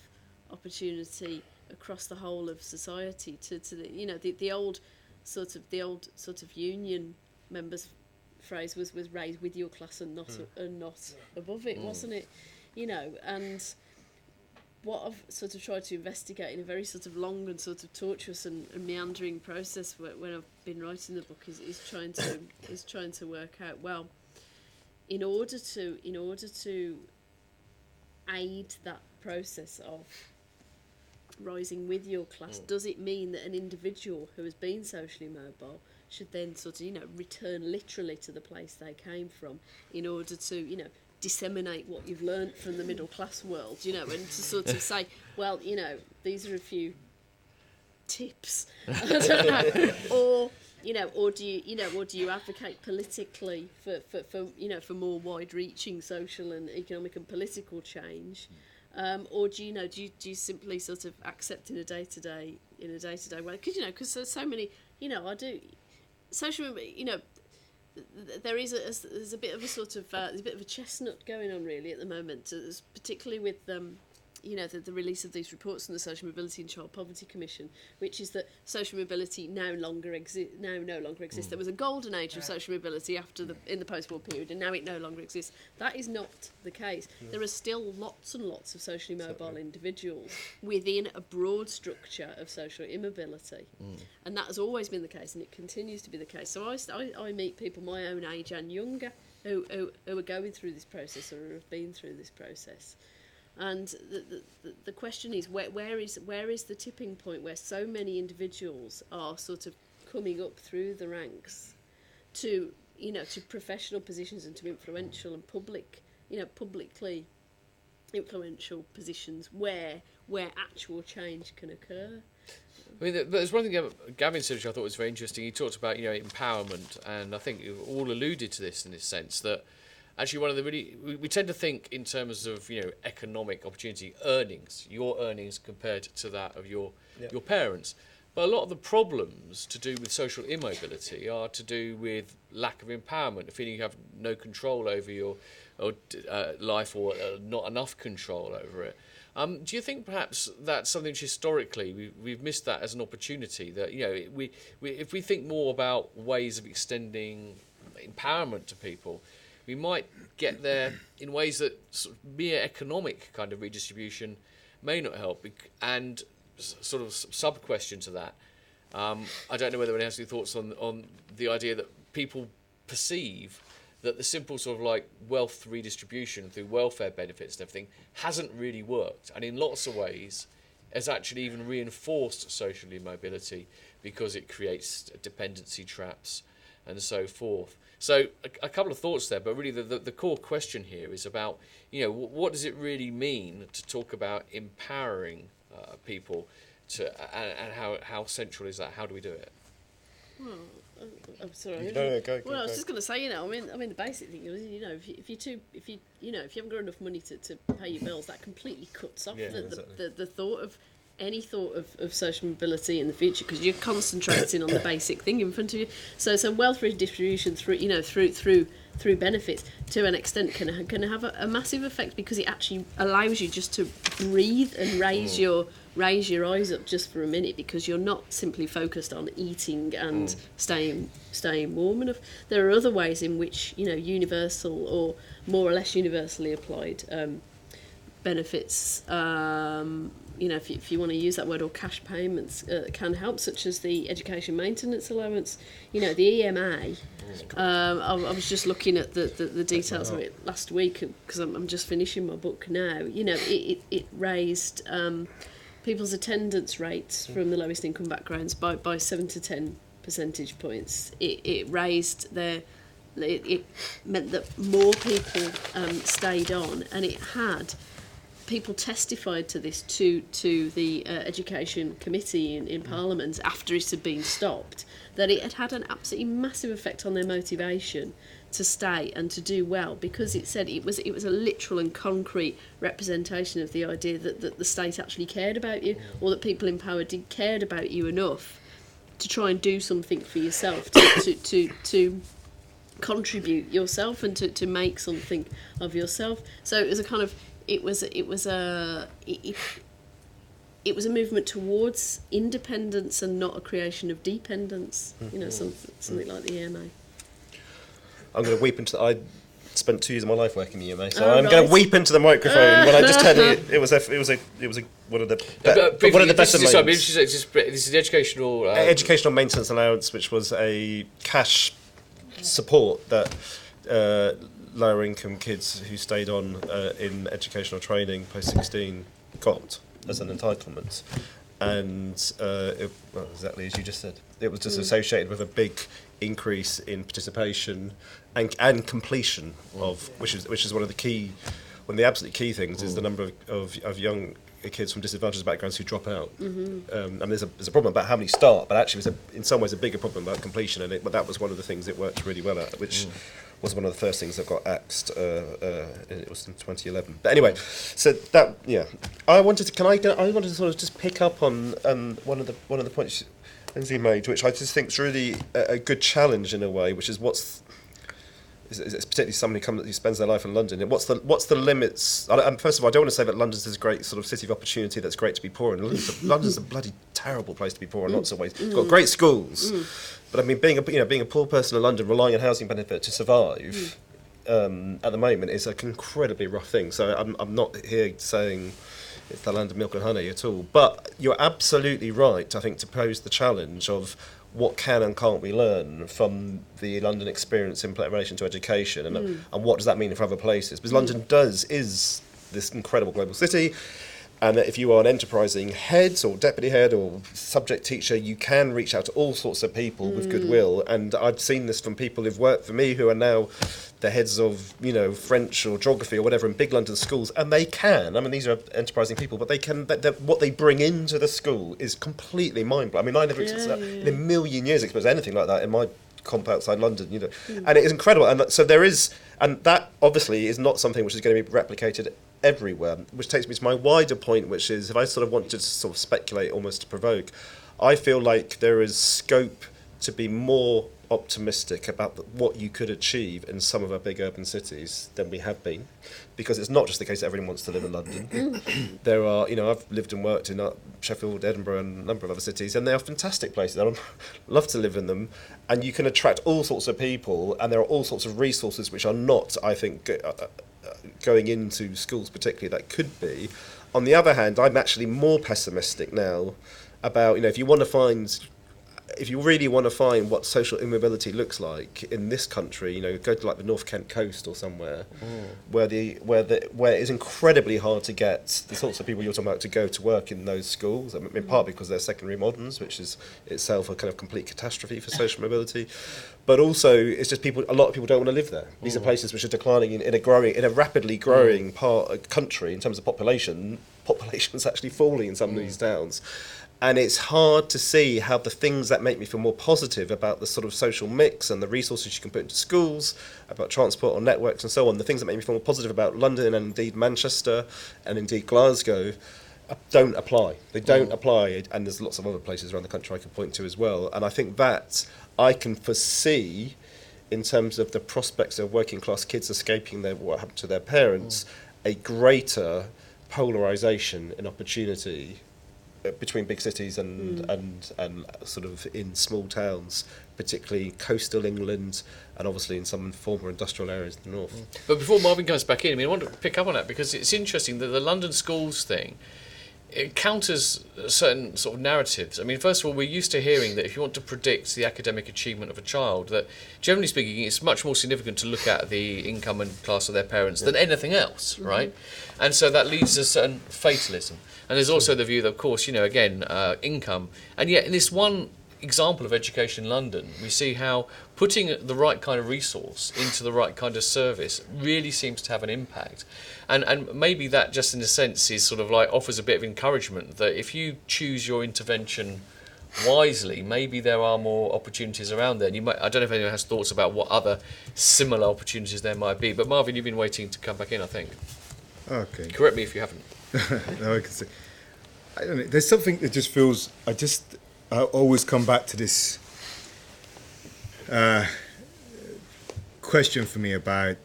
opportunity across the whole of society to the, the old sort of union members phrase was raised with your class and not above it, wasn't it? And what I've sort of tried to investigate in a very sort of long and sort of tortuous and meandering process when I've been writing the book is trying to work out, well, in order to aid that process of rising with your class, does it mean that an individual who has been socially mobile should then sort of return literally to the place they came from in order to disseminate what you've learnt from the middle class world, and to sort of say, well, these are a few tips, I don't know, or do you advocate politically for more wide-reaching social and economic and political change, or do you simply sort of accept in a day-to-day way? Because there's so many, I do social, there's a bit of a sort of there's a bit of a chestnut going on really at the moment, particularly with the release of these reports from the Social Mobility and Child Poverty Commission, which is that social mobility no longer exists. There was a golden age of social mobility in the post-war period, and now it no longer exists. That is not the case. There are still lots and lots of socially mobile individuals within a broad structure of social immobility, and that has always been the case, and it continues to be the case. So I meet people my own age and younger who are going through this process or who have been through this process. And the question is, where is the tipping point where so many individuals are sort of coming up through the ranks to professional positions and to influential and publicly influential positions where actual change can occur. I mean, there's one thing Gavin said which I thought was very interesting. He talked about empowerment, and I think you all alluded to this in this sense that. Actually, one of the we tend to think in terms of economic opportunity, earnings, your earnings compared to that of your parents, but a lot of the problems to do with social immobility are to do with lack of empowerment, feeling you have no control over your life or not enough control over it. Do you think perhaps that's something which historically we've missed that as an opportunity, that if we think more about ways of extending empowerment to people, we might get there in ways that sort of mere economic kind of redistribution may not help. And sort of sub-question to that, I don't know whether anyone has any thoughts on the idea that people perceive that the simple sort of like wealth redistribution through welfare benefits and everything hasn't really worked, and in lots of ways has actually even reinforced social immobility because it creates dependency traps and so forth. So a couple of thoughts there, but really the core question here is about, what does it really mean to talk about empowering people and how central is that? How do we do it? Well, I'm sorry. Go. I was just going to say, I mean, the basic thing is, if you haven't got enough money to pay your bills, that completely cuts off the thought of any thought of social mobility in the future, because you're concentrating on the basic thing in front of you. So wealth redistribution through benefits to an extent can have a massive effect, because it actually allows you just to breathe and raise your eyes up just for a minute, because you're not simply focused on eating and staying warm enough. There are other ways in which universal or more or less universally applied benefits, if you want to use that word, or cash payments can help, such as the education maintenance allowance. The EMA, I was just looking at the details of it last week, because I'm just finishing my book now. It raised people's attendance rates from the lowest income backgrounds by 7 to 10 percentage points. It raised it meant that more people stayed on, and it had people testified to this to the Education Committee in Parliament after it had been stopped, that it had an absolutely massive effect on their motivation to stay and to do well, because it said it was a literal and concrete representation of the idea that the state actually cared about you, or that people in power cared about you enough to try and do something for yourself, to contribute yourself and to make something of yourself. So it was a kind of it was a movement towards independence and not a creation of dependence. You know, something like the EMA. I'm going to weep into I spent 2 years of my life working in the EMA, so Oh, I'm right. going to weep into the microphone when I just tell you it was one of the better moments. This is the educational... Educational maintenance allowance, which was a cash support that lower income kids who stayed on in educational training post 16 got as an entitlement. And well, exactly as you just said, it was just associated with a big increase in participation and completion of which is one of the absolute key things is the number of young kids from disadvantaged backgrounds who drop out. And there's a problem about how many start, but actually there's in some ways a bigger problem about completion. But that was one of the things it worked really well at, which was one of the first things that got axed. It was in 2011. But anyway, so that I wanted to sort of just pick up on one of the points Lynsey made, which I just think is really a good challenge in a way, which is it's particularly somebody who spends their life in London. And what's the limits? And first of all, I don't want to say that London's this great sort of city of opportunity that's great to be poor in. London's a bloody terrible place to be poor in lots of ways. It's got great schools, but I mean, being a poor person in London relying on housing benefit to survive at the moment is an incredibly rough thing. So I'm not here saying it's the land of milk and honey at all. But you're absolutely right, I think, to pose the challenge of what can and can't we learn from the London experience in relation to education, and what does that mean for other places? Because London is this incredible global city, and that if you are an enterprising head or deputy head or subject teacher, you can reach out to all sorts of people with goodwill. And I've seen this from people who've worked for me who are now the heads of, French or geography or whatever in big London schools, and they can. I mean, these are enterprising people, but they can. What they bring into the school is completely mind-blowing. I mean, I never in a million years experienced anything like that in my comp outside London, and it is incredible. And so there is, and that obviously is not something which is going to be replicated everywhere. Which takes me to my wider point, which is if I sort of want to sort of speculate, almost to provoke, I feel like there is scope to be more optimistic about what you could achieve in some of our big urban cities than we have been, because it's not just the case that everyone wants to live in London. There are, I've lived and worked in Sheffield, Edinburgh, and a number of other cities, and they are fantastic places. I love to live in them, and you can attract all sorts of people, and there are all sorts of resources which are not, I think, going into schools particularly that could be. On the other hand, I'm actually more pessimistic now about, if you really want to find what social immobility looks like in this country, go to like the North Kent coast or somewhere, where it is incredibly hard to get the sorts of people you're talking about to go to work in those schools. I mean, in part because they're secondary moderns, which is itself a kind of complete catastrophe for social mobility, but also it's just a lot of people don't want to live there. These are places which are declining in a rapidly growing country in terms of population. Population's actually falling in some of these towns. And it's hard to see how the things that make me feel more positive about the sort of social mix and the resources you can put into schools, about transport or networks and so on, the things that make me feel more positive about London and indeed Manchester and indeed Glasgow don't apply. They don't apply, and there's lots of other places around the country I could point to as well. And I think that I can foresee, in terms of the prospects of working class kids escaping what happened to their parents, a greater polarisation in opportunity between big cities and sort of in small towns, particularly coastal England and obviously in some former industrial areas in the north. But before Marvin comes back in, I want to pick up on that because it's interesting that the London schools thing, it counters certain sort of narratives. I mean, first of all, we're used to hearing that if you want to predict the academic achievement of a child, that generally speaking, it's much more significant to look at the income and class of their parents than anything else, right? And so that leads to a certain fatalism. And there's also the view that, of course, income. And yet in this one example of education in London, we see how putting the right kind of resource into the right kind of service really seems to have an impact. And maybe that just in a sense is sort of like offers a bit of encouragement that if you choose your intervention wisely, maybe there are more opportunities around there. And I don't know if anyone has thoughts about what other similar opportunities there might be. But Marvin, you've been waiting to come back in, I think. Okay. Correct me if you haven't. No, I can see. I don't know. There's something that just feels. I I always come back to this question for me about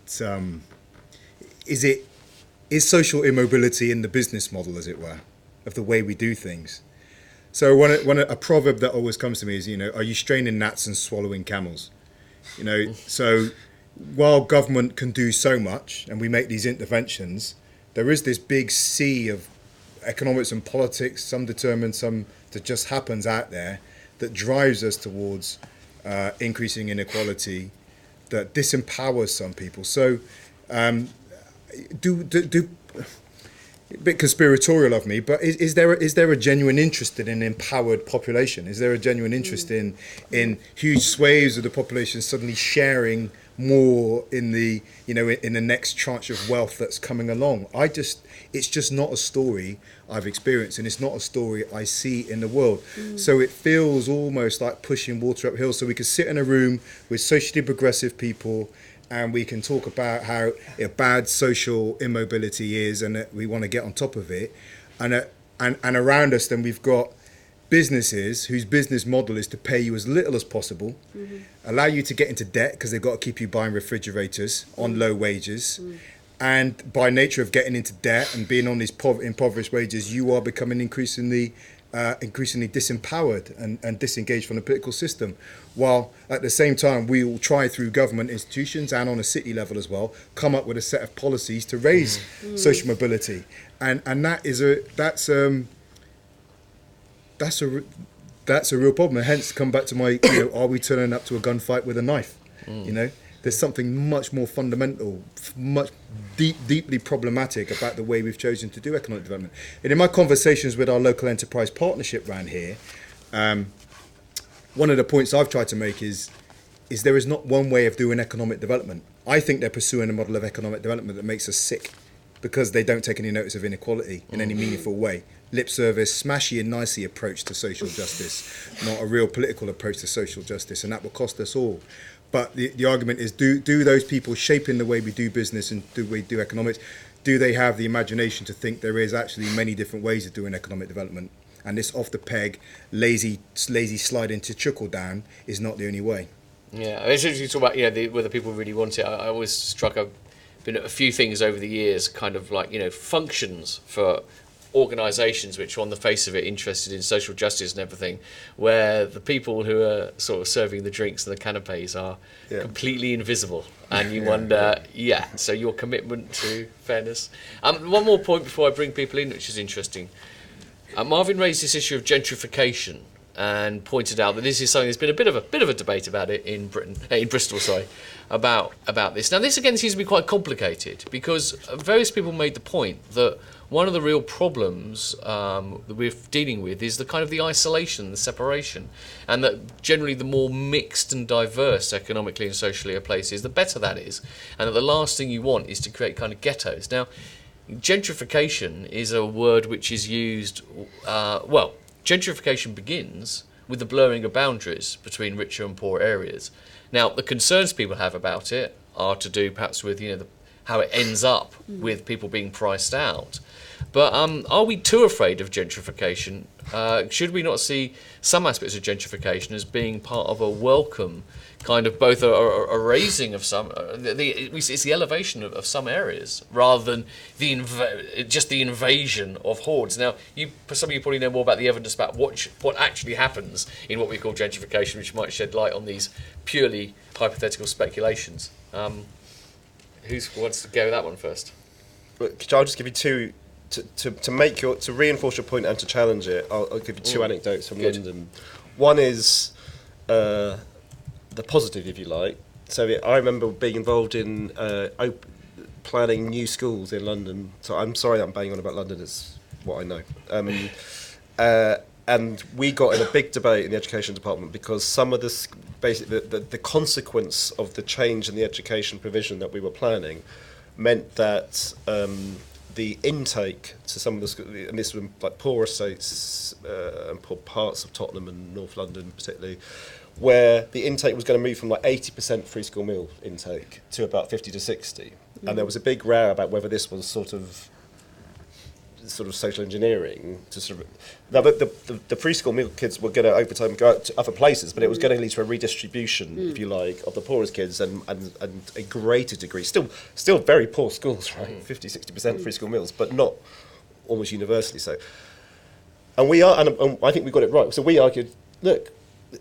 is social immobility in the business model, as it were, of the way we do things. So a proverb that always comes to me is, are you straining gnats and swallowing camels? So while government can do so much and we make these interventions, there is this big sea of economics and politics, some determined, some that just happens out there, that drives us towards increasing inequality, that disempowers some people. So do a bit conspiratorial of me, but is there a genuine interest in an empowered population? Is there a genuine interest in huge swathes of the population suddenly sharing more in the in the next tranche of wealth that's coming along? It's just not a story I've experienced, and it's not a story I see in the world. So it feels almost like pushing water uphill. So we could sit in a room with socially progressive people, and we can talk about how bad social immobility is, and that we want to get on top of it. And around us, then we've got businesses whose business model is to pay you as little as possible, allow you to get into debt because they've got to keep you buying refrigerators on low wages. And by nature of getting into debt and being on these impoverished wages, you are becoming increasingly disempowered and disengaged from the political system, while at the same time we will try through government institutions and on a city level as well come up with a set of policies to raise social mobility, and that's a real problem. And hence come back to my are we turning up to a gunfight with a knife? There's something much more fundamental, much deeply problematic about the way we've chosen to do economic development. And in my conversations with our local enterprise partnership around here, one of the points I've tried to make is there is not one way of doing economic development. I think they're pursuing a model of economic development that makes us sick, because they don't take any notice of inequality in any meaningful way. Lip service, smashy and nicey approach to social justice, not a real political approach to social justice, and that will cost us all. But the argument is, do those people shaping the way we do business and the way we do economics, do they have the imagination to think there is actually many different ways of doing economic development? And this off the peg, lazy slide into trickle down is not the only way. Yeah, it's interesting to talk about whether people really want it. I always struck been a few things over the years, kind of like functions for organisations which are on the face of it interested in social justice and everything, where the people who are sort of serving the drinks and the canapes are completely invisible, and you wonder, so your commitment to fairness. One more point before I bring people in, which is interesting. Marvin raised this issue of gentrification and pointed out that this is something there's been a bit of a debate about it in Bristol, about this. Now, this again seems to be quite complicated, because various people made the point that one of the real problems that we're dealing with is the isolation, the separation, and that generally the more mixed and diverse economically and socially a place is, the better that is, and that the last thing you want is to create kind of ghettos. Now, gentrification is a word which is used, gentrification begins with the blurring of boundaries between richer and poor areas. Now, the concerns people have about it are to do perhaps with how it ends up with people being priced out. But are we too afraid of gentrification? Should we not see some aspects of gentrification as being part of a welcome kind of both a raising of some, it's the elevation of some areas rather than just the invasion of hordes? Now, some of you probably know more about the evidence about what actually happens in what we call gentrification, which might shed light on these purely hypothetical speculations. Who wants to go with that one first? I'll just give you two. To reinforce your point and to challenge it, I'll give you two anecdotes from London. One is the positive, if you like. So I remember being involved in planning new schools in London. So I'm sorry I'm banging on about London, it's what I know. And we got in a big debate in the education department because some of the consequence of the change in the education provision that we were planning meant that the intake to some of the schools, and this was like poor estates and poor parts of Tottenham and North London particularly, where the intake was going to move from like 80% free school meal intake to about 50 to 60. And there was a big row about whether this was sort of sort of social engineering to sort of. Now, but the preschool meal kids were going to over time go out to other places, but it was going to lead to a redistribution, if you like, of the poorest kids and a greater degree. Still very poor schools, right? 50-60% free school meals, but not almost universally so. And and I think we got it right. So we argued, look,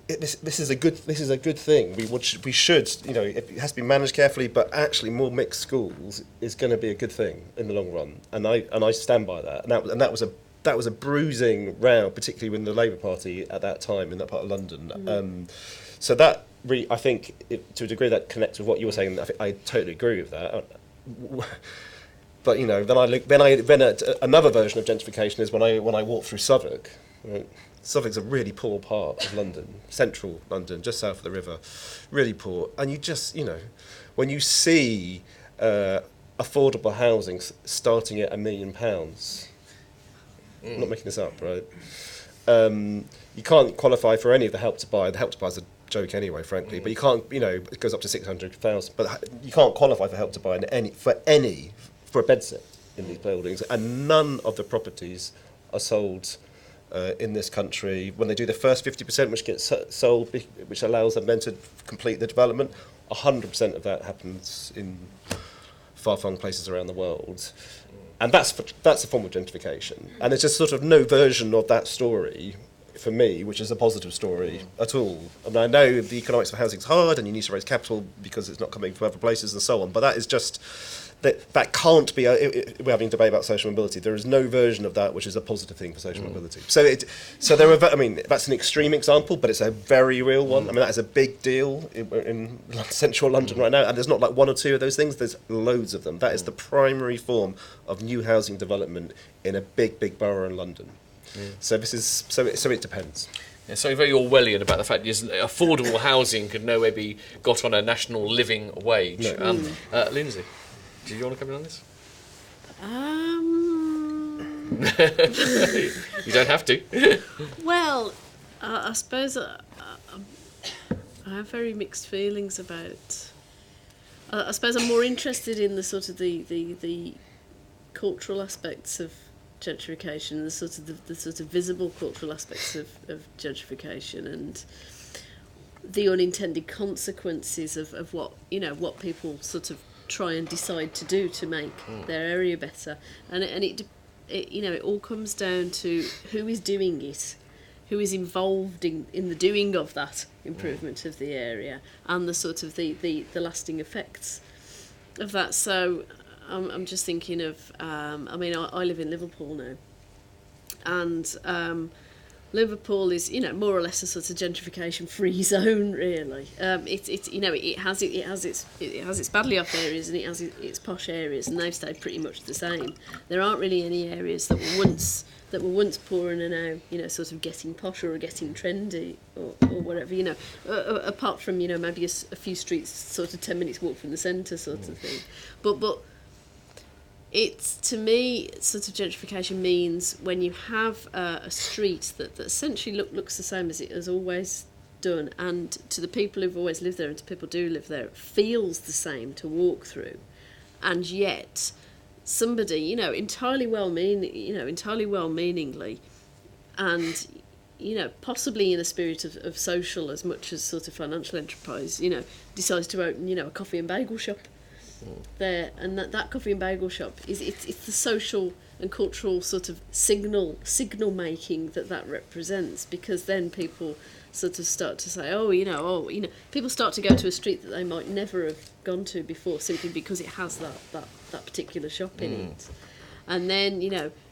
this is a good thing. We should, it has to be managed carefully, but actually more mixed schools is going to be a good thing in the long run. And I stand by that. And that was a bruising row, particularly with the Labour Party at that time in that part of London. So that I think to a degree that connects with what you were saying. I totally agree with that. But then I read another version of gentrification is when I walked through Southwark. Right? Southwark's a really poor part of London, central London, just south of the river, really poor. And you just, when you see affordable housing starting at £1 million, I'm not making this up, right? You can't qualify for any of the Help to Buy. The Help to Buy is a joke anyway, frankly. But you can't, it goes up to 600,000. But you can't qualify for Help to Buy for a bedsit in these buildings, and none of the properties are sold in this country. When they do the first 50%, which gets sold, which allows them then to complete the development, 100% of that happens in far-flung places around the world. And that's a form of gentrification. And there's just sort of no version of that story, for me, which is a positive story at all. I mean, I know the economics of housing is hard and you need to raise capital because it's not coming from other places and so on, but that is just... That can't be. We're having a debate about social mobility. There is no version of that which is a positive thing for social mobility. So there are. I mean, that's an extreme example, but it's a very real one. I mean, that is a big deal in central London right now, and there's not like one or two of those things. There's loads of them. That is the primary form of new housing development in a big borough in London. So this is. So it depends. Yeah, so very Orwellian about the fact that affordable housing could nowhere be got on a national living wage. No. Lynsey, do you want to come in on this? You don't have to. Well, I suppose I have very mixed feelings about. I suppose I'm more interested in the sort of the cultural aspects of gentrification, the sort of visible cultural aspects of gentrification, and the unintended consequences of what people sort of try and decide to do to make their area better, and it all comes down to who is doing it, who is involved in the doing of that improvement of the area, and the sort of the lasting effects of that. So I'm just thinking of I live in Liverpool now, and Liverpool is more or less a sort of gentrification free zone, really. It has its badly off areas and it has its posh areas, and they've stayed pretty much the same. There aren't really any areas that were once poor and are now sort of getting posher or getting trendy or whatever, apart from maybe a few streets sort of 10 minutes walk from the centre sort of thing, but it's, to me, sort of gentrification means when you have a street that essentially looks the same as it has always done, and to the people who've always lived there and to people who do live there, it feels the same to walk through, and yet somebody, entirely well-meaningly, and possibly in a spirit of social as much as sort of financial enterprise, decides to open, a coffee and bagel shop there, and that coffee and bagel shop it's the social and cultural sort of signal making that represents, because then people sort of start to say, people start to go to a street that they might never have gone to before simply because it has that particular shop in it, and then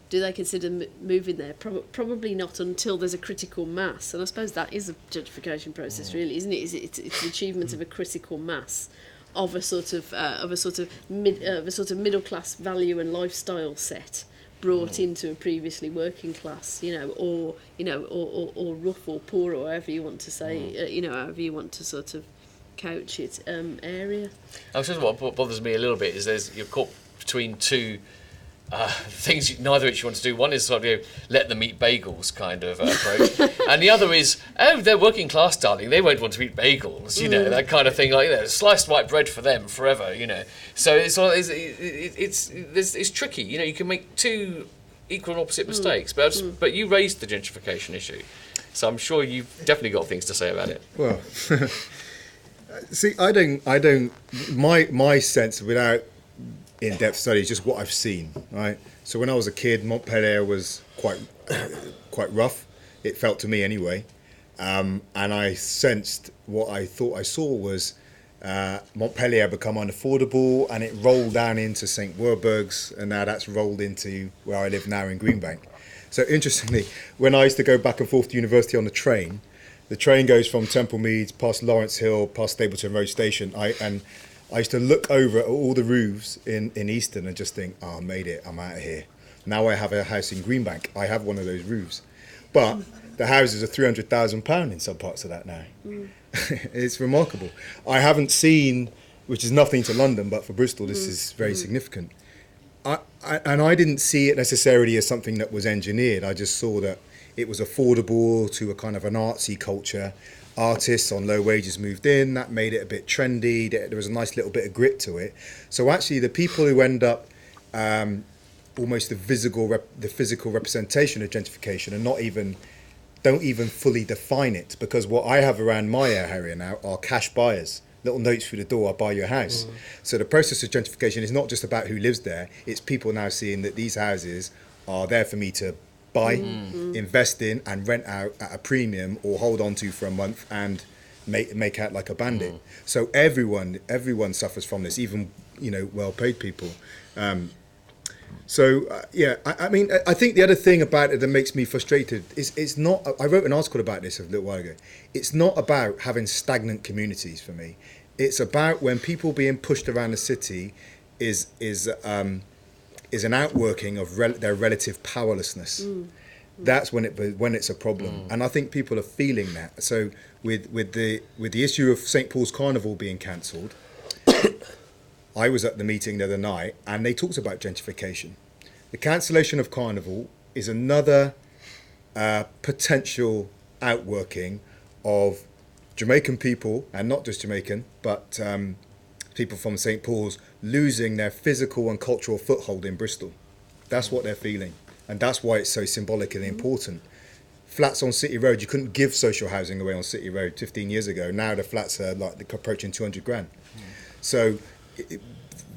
do they consider moving there? Probably not until there's a critical mass, and I suppose that is a gentrification process, really, isn't it? It's the achievement of a critical mass of a sort of middle class value and lifestyle set brought into a previously working class, or rough or poor, or however you want to say, however you want to sort of couch it, area. I suppose what bothers me a little bit is you're caught between two things neither of which you want to do. One is sort of let them eat bagels kind of approach, and the other is they're working class, darling, they won't want to eat bagels, that kind of thing, like sliced white bread for them forever, so it's tricky, you can make two equal and opposite mistakes. But you raised the gentrification issue, so I'm sure you've definitely got things to say about it. Well, see, I don't. My sense, without in-depth study, is just what I've seen. Right. So when I was a kid, Montpellier was quite rough. It felt to me anyway, and I sensed what I thought I saw was Montpellier become unaffordable, and it rolled down into St. Werburgh's, and now that's rolled into where I live now in Greenbank. So interestingly, when I used to go back and forth to university on the train goes from Temple Meads past Lawrence Hill, past Stapleton Road Station. I used to look over at all the roofs in Easton and just think, oh, I made it, I'm out of here. Now I have a house in Greenbank. I have one of those roofs. But the houses are £300,000 in some parts of that now. It's remarkable. I haven't seen, which is nothing to London, but for Bristol this is very significant. I didn't see it necessarily as something that was engineered. I just saw that it was affordable to a kind of an artsy culture. Artists on low wages moved in, that made it a bit trendy, there was a nice little bit of grit to it. So actually the people who end up almost the physical representation of gentrification and don't even fully define it, because what I have around my area now are cash buyers. Little notes through the door, I'll buy your house. So the process of gentrification is not just about who lives there, it's people now seeing that these houses are there for me to buy, invest in and rent out at a premium or hold on to for a month and make out like a bandit. So everyone suffers from this, even well-paid people. I mean, I think the other thing about it that makes me frustrated is it's not. I wrote an article about this a little while ago. It's not about having stagnant communities for me. It's about when people being pushed around the city is an outworking of their relative powerlessness. That's when it's a problem, and I think people are feeling that. So with the issue of St. Paul's Carnival being cancelled. I was at the meeting the other night and they talked about gentrification. The cancellation of Carnival is another potential outworking of Jamaican people, and not just Jamaican, but people from St. Paul's losing their physical and cultural foothold in Bristol. That's what they're feeling. And that's why it's so symbolic and important. Flats on City Road, you couldn't give social housing away on City Road 15 years ago. Now the flats are like approaching 200 grand. So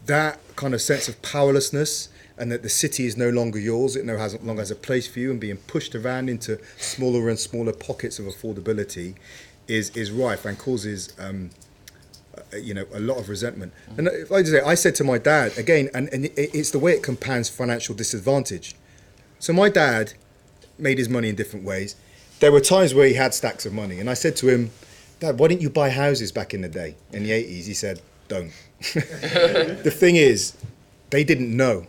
that kind of sense of powerlessness and that the city is no longer yours, it no longer has a place for you, and being pushed around into smaller and smaller pockets of affordability is rife and causes a lot of resentment. And like I say, I said to my dad again, and it's the way it compounds financial disadvantage. So my dad made his money in different ways. There were times where he had stacks of money, and I said to him, Dad, why didn't you buy houses back in the day, in the 80s? He said, don't. The thing is, they didn't know.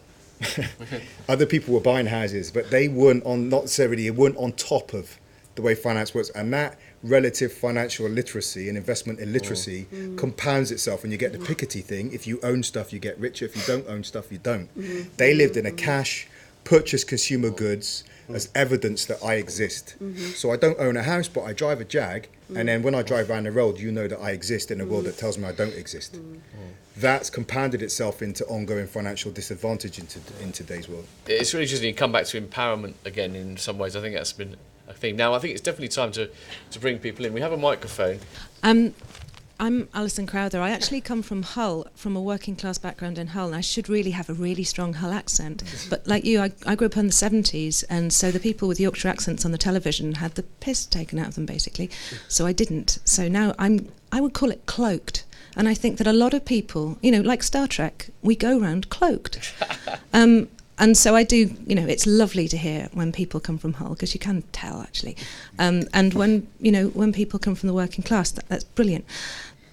Other people were buying houses, but they weren't on top of the way finance works. And that relative financial illiteracy and investment illiteracy compounds itself, and you get the Piketty thing. If you own stuff, you get richer. If you don't own stuff, you don't. They lived in a cash, purchase consumer goods as evidence that I exist. So I don't own a house, but I drive a Jag, and then when I drive around the road, you know that I exist in a world that tells me I don't exist. That's compounded itself into ongoing financial disadvantage in today's world. It's really interesting you come back to empowerment again in some ways. I think that's been a thing. Now, I think it's definitely time to bring people in. We have a microphone. I'm Alison Crowther. I actually come from Hull, from a working class background in Hull, and I should really have a really strong Hull accent. But like you, I grew up in the 70s, and so the people with Yorkshire accents on the television had the piss taken out of them, basically. So I didn't. So now I would call it cloaked. And I think that a lot of people, like Star Trek, we go round cloaked. And so I do, it's lovely to hear when people come from Hull, because you can tell, actually. And when people come from the working class, that's brilliant.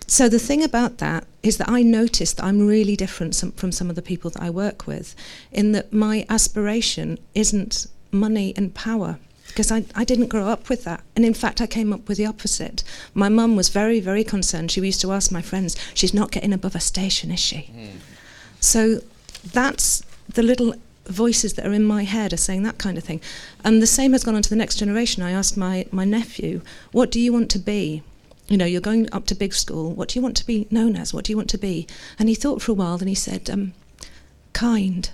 So the thing about that is that I notice that I'm really different from some of the people that I work with, in that my aspiration isn't money and power, because I didn't grow up with that. And in fact, I came up with the opposite. My mum was very, very concerned. She used to ask my friends, she's not getting above a station, is she? So that's the little voices that are in my head are saying that kind of thing. And the same has gone on to the next generation. I asked my nephew, what do you want to be? You're going up to big school. What do you want to be known as? What do you want to be? And he thought for a while, and he said, kind.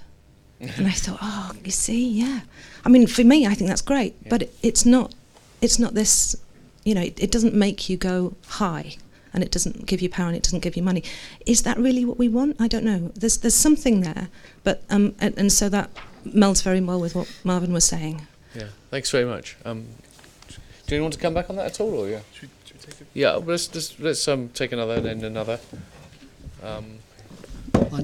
And I thought, oh, you see, yeah. I mean, for me, I think that's great, but it's not this, it doesn't make you go high, and it doesn't give you power, and it doesn't give you money. Is that really what we want? I don't know. There's something there, but and so that melds very well with what Marvin was saying. Yeah, thanks very much. Do you want to come back on that at all, or Should we take it? Yeah, let's take another and then another.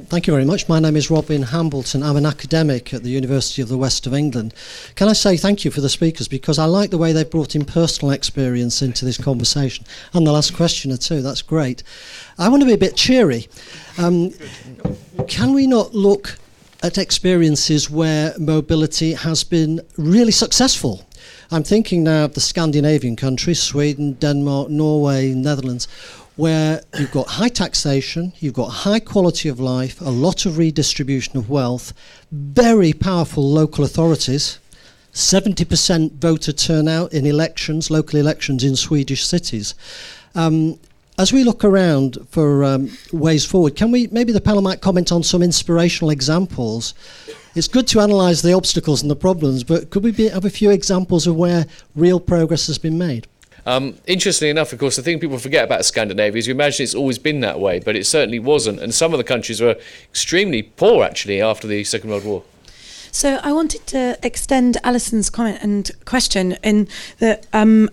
Thank you very much. My name is Robin Hambleton. I'm an academic at the University of the West of England. Can I say thank you for the speakers, because I like the way they've brought in personal experience into this conversation. And the last questioner too, that's great. I want to be a bit cheery. Can we not look at experiences where mobility has been really successful? I'm thinking now of the Scandinavian countries, Sweden, Denmark, Norway, Netherlands, where you've got high taxation, you've got high quality of life, a lot of redistribution of wealth, very powerful local authorities, 70% voter turnout in elections, local elections in Swedish cities. As we look around for ways forward, can we, maybe the panel might comment on some inspirational examples. It's good to analyse the obstacles and the problems, but could we have a few examples of where real progress has been made? Interestingly enough, of course, the thing people forget about Scandinavia is you imagine it's always been that way, but it certainly wasn't. And some of the countries were extremely poor, actually, after the Second World War. So I wanted to extend Alison's comment and question in the,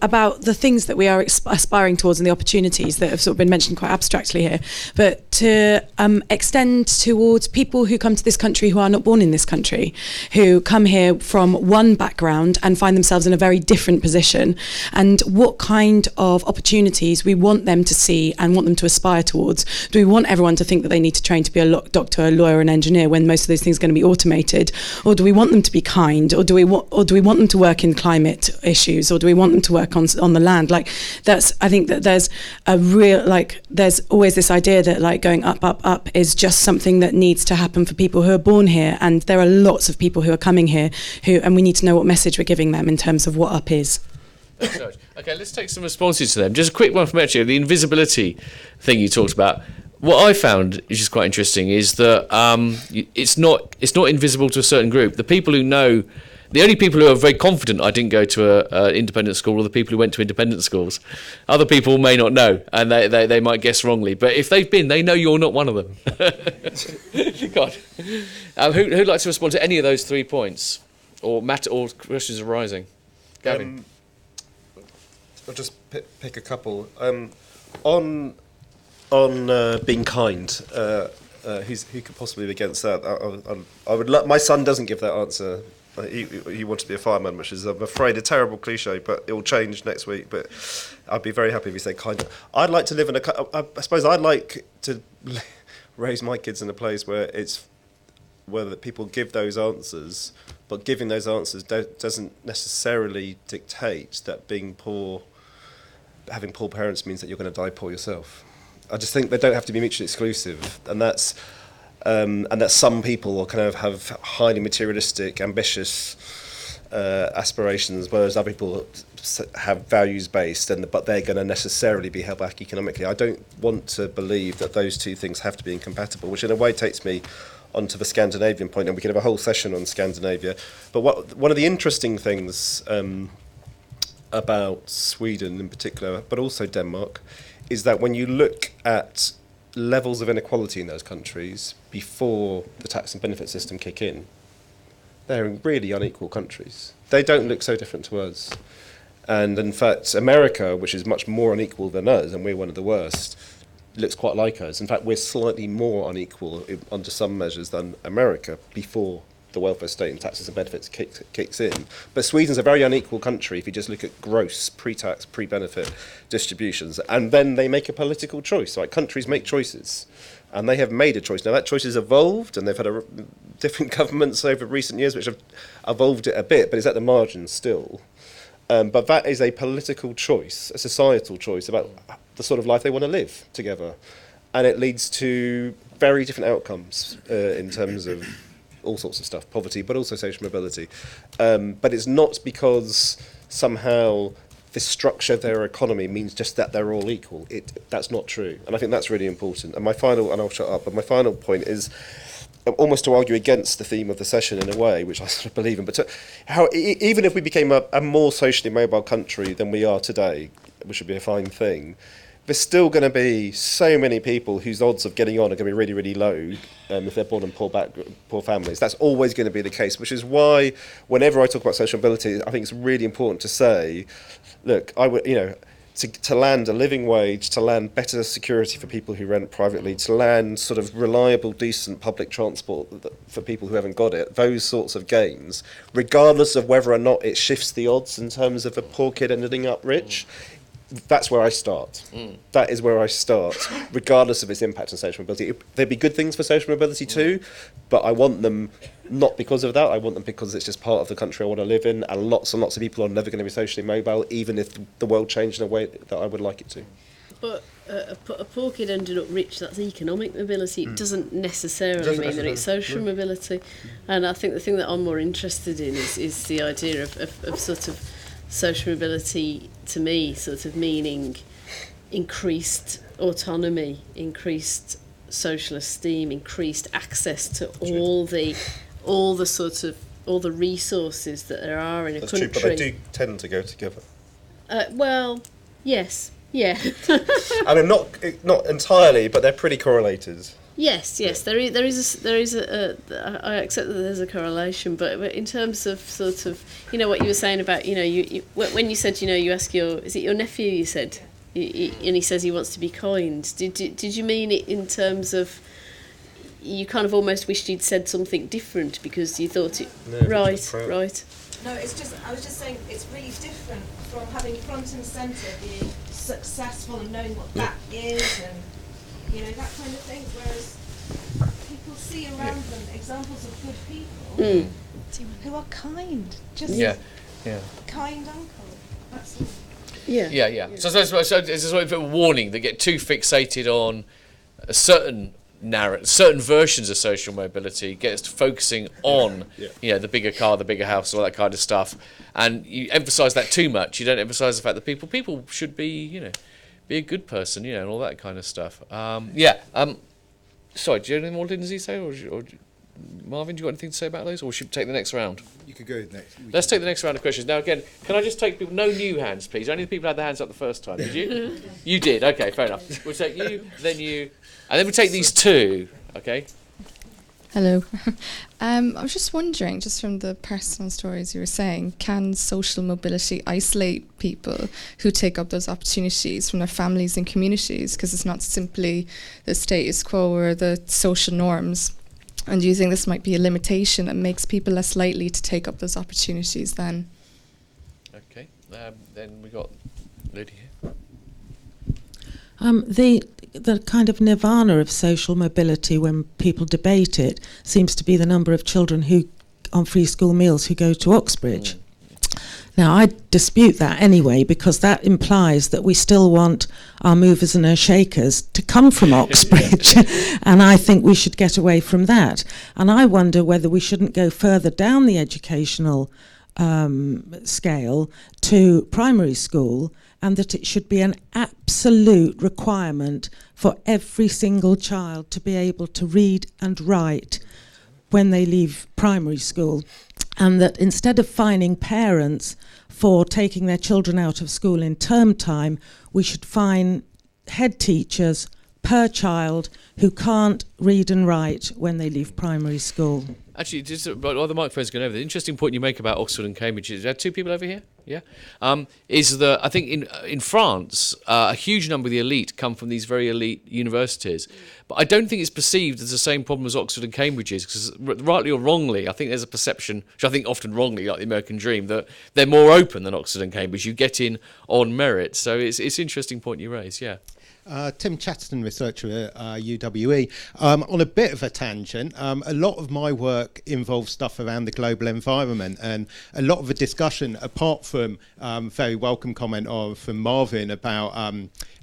about the things that we are aspiring towards and the opportunities that have sort of been mentioned quite abstractly here, but to extend towards people who come to this country who are not born in this country, who come here from one background and find themselves in a very different position, and what kind of opportunities we want them to see and want them to aspire towards. Do we want everyone to think that they need to train to be a doctor, a lawyer, an engineer, when most of those things are going to be automated? Or do we want them to be kind, or do we want them to work in climate issues, or do we want them to work on the land? Like, I think that there's a real, there's always this idea that going up is just something that needs to happen for people who are born here, and there are lots of people who are coming here and we need to know what message we're giving them in terms of what up is. Okay, let's take some responses to them. Just a quick one from Etche, the invisibility thing you talked about. What I found, which is quite interesting, is that it's not invisible to a certain group. The people who know, the only people who are very confident I didn't go to an independent school are the people who went to independent schools. Other people may not know, and they might guess wrongly. But if they've been, they know you're not one of them. God, who'd like to respond to any of those 3 points, or questions arising? Gavin. I'll just pick a couple. On being kind, who could possibly be against that? I would. My son doesn't give that answer. He wants to be a fireman, which is, I'm afraid, a terrible cliche, but it will change next week. But I'd be very happy if he said kind. I'd like to live in I suppose I'd like to raise my kids in a place where people give those answers, but giving those answers doesn't necessarily dictate that being poor, having poor parents means that you're going to die poor yourself. I just think they don't have to be mutually exclusive, and that's some people will kind of have highly materialistic, ambitious aspirations, whereas other people have values-based, but they're going to necessarily be held back economically. I don't want to believe that those two things have to be incompatible, which in a way takes me onto the Scandinavian point, and we could have a whole session on Scandinavia. But one of the interesting things about Sweden in particular, but also Denmark, is that when you look at levels of inequality in those countries before the tax and benefit system kick in, they're really unequal countries. They don't look so different to us. And in fact, America, which is much more unequal than us, and we're one of the worst, looks quite like us. In fact, we're slightly more unequal under some measures than America before the welfare state and taxes and benefits kicks in. But Sweden's a very unequal country if you just look at gross, pre-tax, pre-benefit distributions. And then they make a political choice. Right? Countries make choices. And they have made a choice. Now, that choice has evolved, and they've had different governments over recent years which have evolved it a bit, but it's at the margins still. But that is a political choice, a societal choice about the sort of life they want to live together. And it leads to very different outcomes in terms of all sorts of stuff, poverty, but also social mobility. But it's not because somehow the structure of their economy means just that they're all equal. That's not true. And I think that's really important. And I'll shut up, but my final point is, almost to argue against the theme of the session in a way, which I sort of believe in, but even if we became a more socially mobile country than we are today, which would be a fine thing, there's still going to be so many people whose odds of getting on are going to be really, really low if they're born in poor families. That's always going to be the case, which is why whenever I talk about social mobility, I think it's really important to say, look, I would, to land a living wage, to land better security for people who rent privately, to land sort of reliable, decent public transport for people who haven't got it, those sorts of gains, regardless of whether or not it shifts the odds in terms of a poor kid ending up rich, that's where I start. That is where I start, regardless of its impact on social mobility. There'd be good things for social mobility too, but I want them not because of that. I want them because it's just part of the country I want to live in, and lots of people are never going to be socially mobile, even if the world changed in a way that I would like it to. But a poor kid ended up rich, that's economic mobility. It doesn't necessarily mean that it's social mobility. And I think the thing that I'm more interested in is the idea of sort of social mobility, to me, sort of meaning increased autonomy, increased social esteem, increased access to all the resources that there are in a country. That's true, but they do tend to go together. Well, yes, yeah. I mean, not entirely, but they're pretty correlated. Yes, there is a I accept that there's a correlation, but in terms of sort of, what you were saying about, you when you said, you ask is it your nephew, you said, and he says he wants to be kind. Did you mean it in terms of you kind of almost wished he'd said something different because you thought it... No, right. No, I was just saying it's really different from having front and centre being successful and knowing what that is and, that kind of thing, whereas people see around them examples of good people who are kind, just kind uncle. That's all. Yeah. So it's a sort of a warning. They get too fixated on a certain versions of social mobility, gets focusing on the bigger car, the bigger house, all that kind of stuff, and you emphasise that too much. You don't emphasise the fact that people should be be a good person, and all that kind of stuff. Sorry, do you have anything more, Lynsey, say, or Marvin, do you got anything to say about those, or should we take the next round? You could go next. Let's take the next round of questions. Now, again, can I just take people, no new hands, please? Only the people who had their hands up the first time. Did you? You did, okay, fair enough. We'll take you, then you, and then we'll take these two, okay? Hello. I was just wondering, just from the personal stories you were saying, can social mobility isolate people who take up those opportunities from their families and communities? Because it's not simply the status quo or the social norms. And do you think this might be a limitation that makes people less likely to take up those opportunities then? Okay. Then we got lady here. The kind of nirvana of social mobility, when people debate it, seems to be the number of children who on free school meals who go to Oxbridge. Now, I dispute that anyway, because that implies that we still want our movers and our shakers to come from Oxbridge, and I think we should get away from that. And I wonder whether we shouldn't go further down the educational scale to primary school, and that it should be an absolute requirement for every single child to be able to read and write when they leave primary school, and that instead of fining parents for taking their children out of school in term time, we should fine head teachers per child who can't read and write when they leave primary school. Actually, just while the microphone's going over, the interesting point you make about Oxford and Cambridge is there are two people over here. Yeah, is that I think in France a huge number of the elite come from these very elite universities, but I don't think it's perceived as the same problem as Oxford and Cambridge is, because rightly or wrongly, I think there's a perception, which I think often wrongly, like the American dream, that they're more open than Oxford and Cambridge. You get in on merit, so it's an interesting point you raise. Yeah. Tim Chatterton, researcher at UWE. On a bit of a tangent, a lot of my work involves stuff around the global environment, and a lot of the discussion, apart from very welcome comment from Marvin about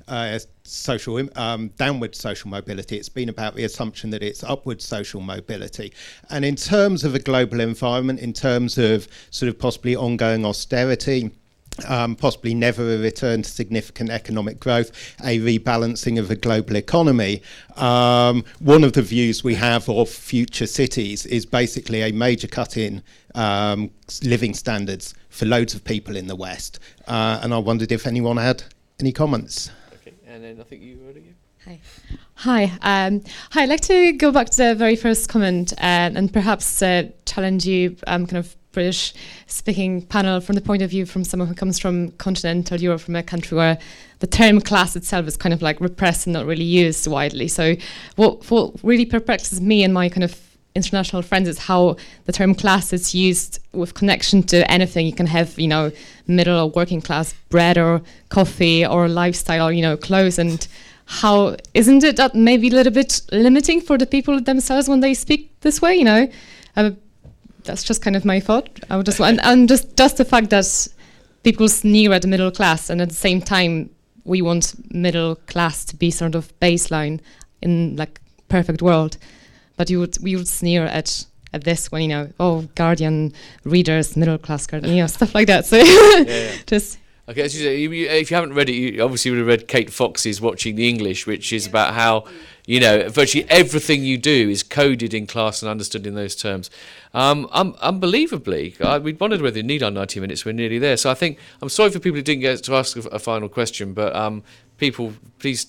downward social mobility, it's been about the assumption that it's upward social mobility. And in terms of a global environment, in terms of sort of possibly ongoing austerity, possibly never a return to significant economic growth, a rebalancing of the global economy. One of the views we have of future cities is basically a major cut in living standards for loads of people in the West. And I wondered if anyone had any comments. Okay, and then I think you already. Hi. Hi. I'd like to go back to the very first comment and perhaps challenge you, kind of British speaking panel, from the point of view from someone who comes from continental Europe, from a country where the term class itself is kind of like repressed and not really used widely. So what really perplexes me and my kind of international friends is how the term class is used with connection to anything. You can have, you know, middle or working class bread or coffee or lifestyle or, you know, clothes. And how isn't it that maybe a little bit limiting for the people themselves when they speak this way, you know? That's just kind of my thought. I would just and just the fact that people sneer at the middle class, and at the same time we want middle class to be sort of baseline in like perfect world, but we would sneer at this when, you know, oh, Guardian readers, middle class Guardian, you know, stuff like that. So just. Okay, as you say, if you haven't read it, you obviously would have read Kate Fox's Watching the English, which is about how, you know, virtually everything you do is coded in class and understood in those terms. Unbelievably, we wondered whether we need our 90 minutes. We're nearly there. So I think, I'm sorry for people who didn't get to ask a final question, but people, please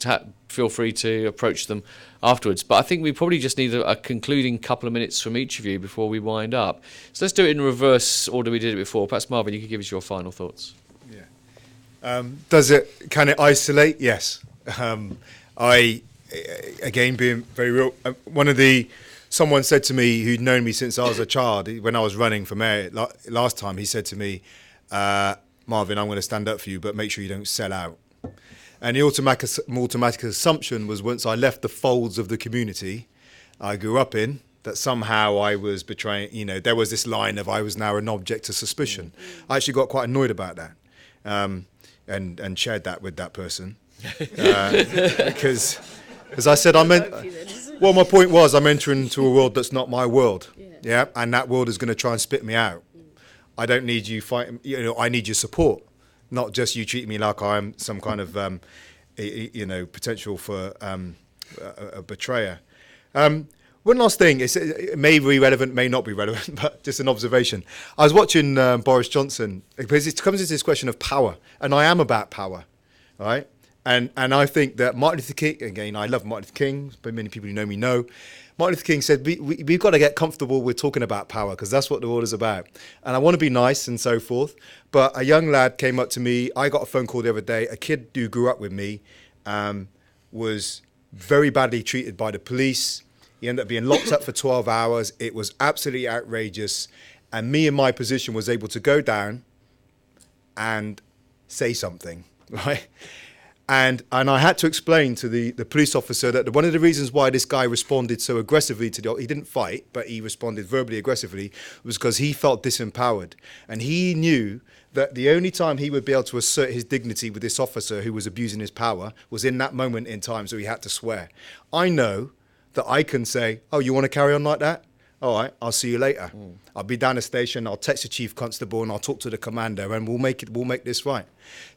feel free to approach them afterwards. But I think we probably just need a concluding couple of minutes from each of you before we wind up. So let's do it in reverse order we did it before. Perhaps, Marvin, you could give us your final thoughts. Can it isolate? Yes. Again, being very real, someone said to me who'd known me since I was a child, when I was running for mayor last time, he said to me, Marvin, I'm going to stand up for you, but make sure you don't sell out. And the automatic assumption was, once I left the folds of the community I grew up in, that somehow I was betraying, you know, there was this line of I was now an object of suspicion. I actually got quite annoyed about that. And shared that with that person, because, as I said, my point was, I'm entering into a world that's not my world, and that world is going to try and spit me out. I don't need you fighting, you know, I need your support, not just you treating me like I'm some kind of, you know, potential for a betrayer. One last thing, it may be relevant, may not be relevant, but just an observation. I was watching Boris Johnson, because it comes into this question of power, and I am about power, right? And I think that Martin Luther King, again, I love Martin Luther King, but many people who know me know, Martin Luther King said, we've got to get comfortable with talking about power, because that's what the world is about. And I want to be nice and so forth, but a young lad came up to me, I got a phone call the other day, a kid who grew up with me was very badly treated by the police. He ended up being locked up for 12 hours. It was absolutely outrageous. And me in my position was able to go down and say something, right? And I had to explain to the police officer that one of the reasons why this guy responded so aggressively he didn't fight, but he responded verbally aggressively, was because he felt disempowered. And he knew that the only time he would be able to assert his dignity with this officer who was abusing his power was in that moment in time, so he had to swear. I know that I can say, oh, you want to carry on like that? All right, I'll see you later. I'll be down the station, I'll text the chief constable and I'll talk to the commander and we'll make this right.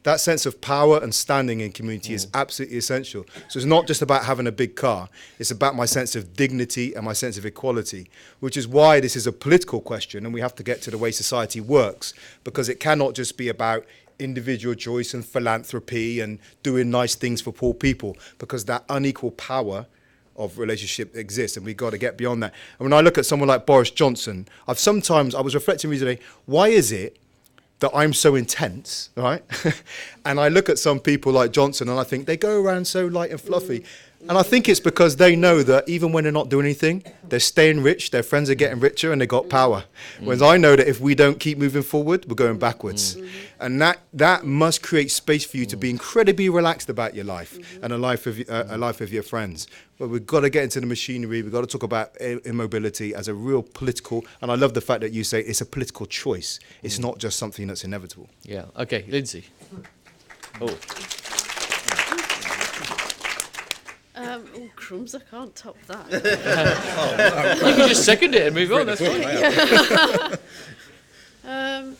That sense of power and standing in community is absolutely essential. So it's not just about having a big car, it's about my sense of dignity and my sense of equality, which is why this is a political question and we have to get to the way society works, because it cannot just be about individual choice and philanthropy and doing nice things for poor people, because that unequal power of relationship exists, and we've got to get beyond that. And when I look at someone like Boris Johnson, I was reflecting recently, why is it that I'm so intense, right? And I look at some people like Johnson and I think they go around so light and fluffy. And I think it's because they know that even when they're not doing anything, they're staying rich, their friends are getting richer, and they got power. Whereas I know that if we don't keep moving forward, we're going backwards. And that must create space for you to be incredibly relaxed about your life and a life of your friends. But we've got to get into the machinery. We've got to talk about immobility as a real political, and I love the fact that you say it's a political choice. It's not just something that's inevitable. Yeah. Okay, Lynsey. Oh, crumbs, I can't top that. You can just second it and move on, that's fine.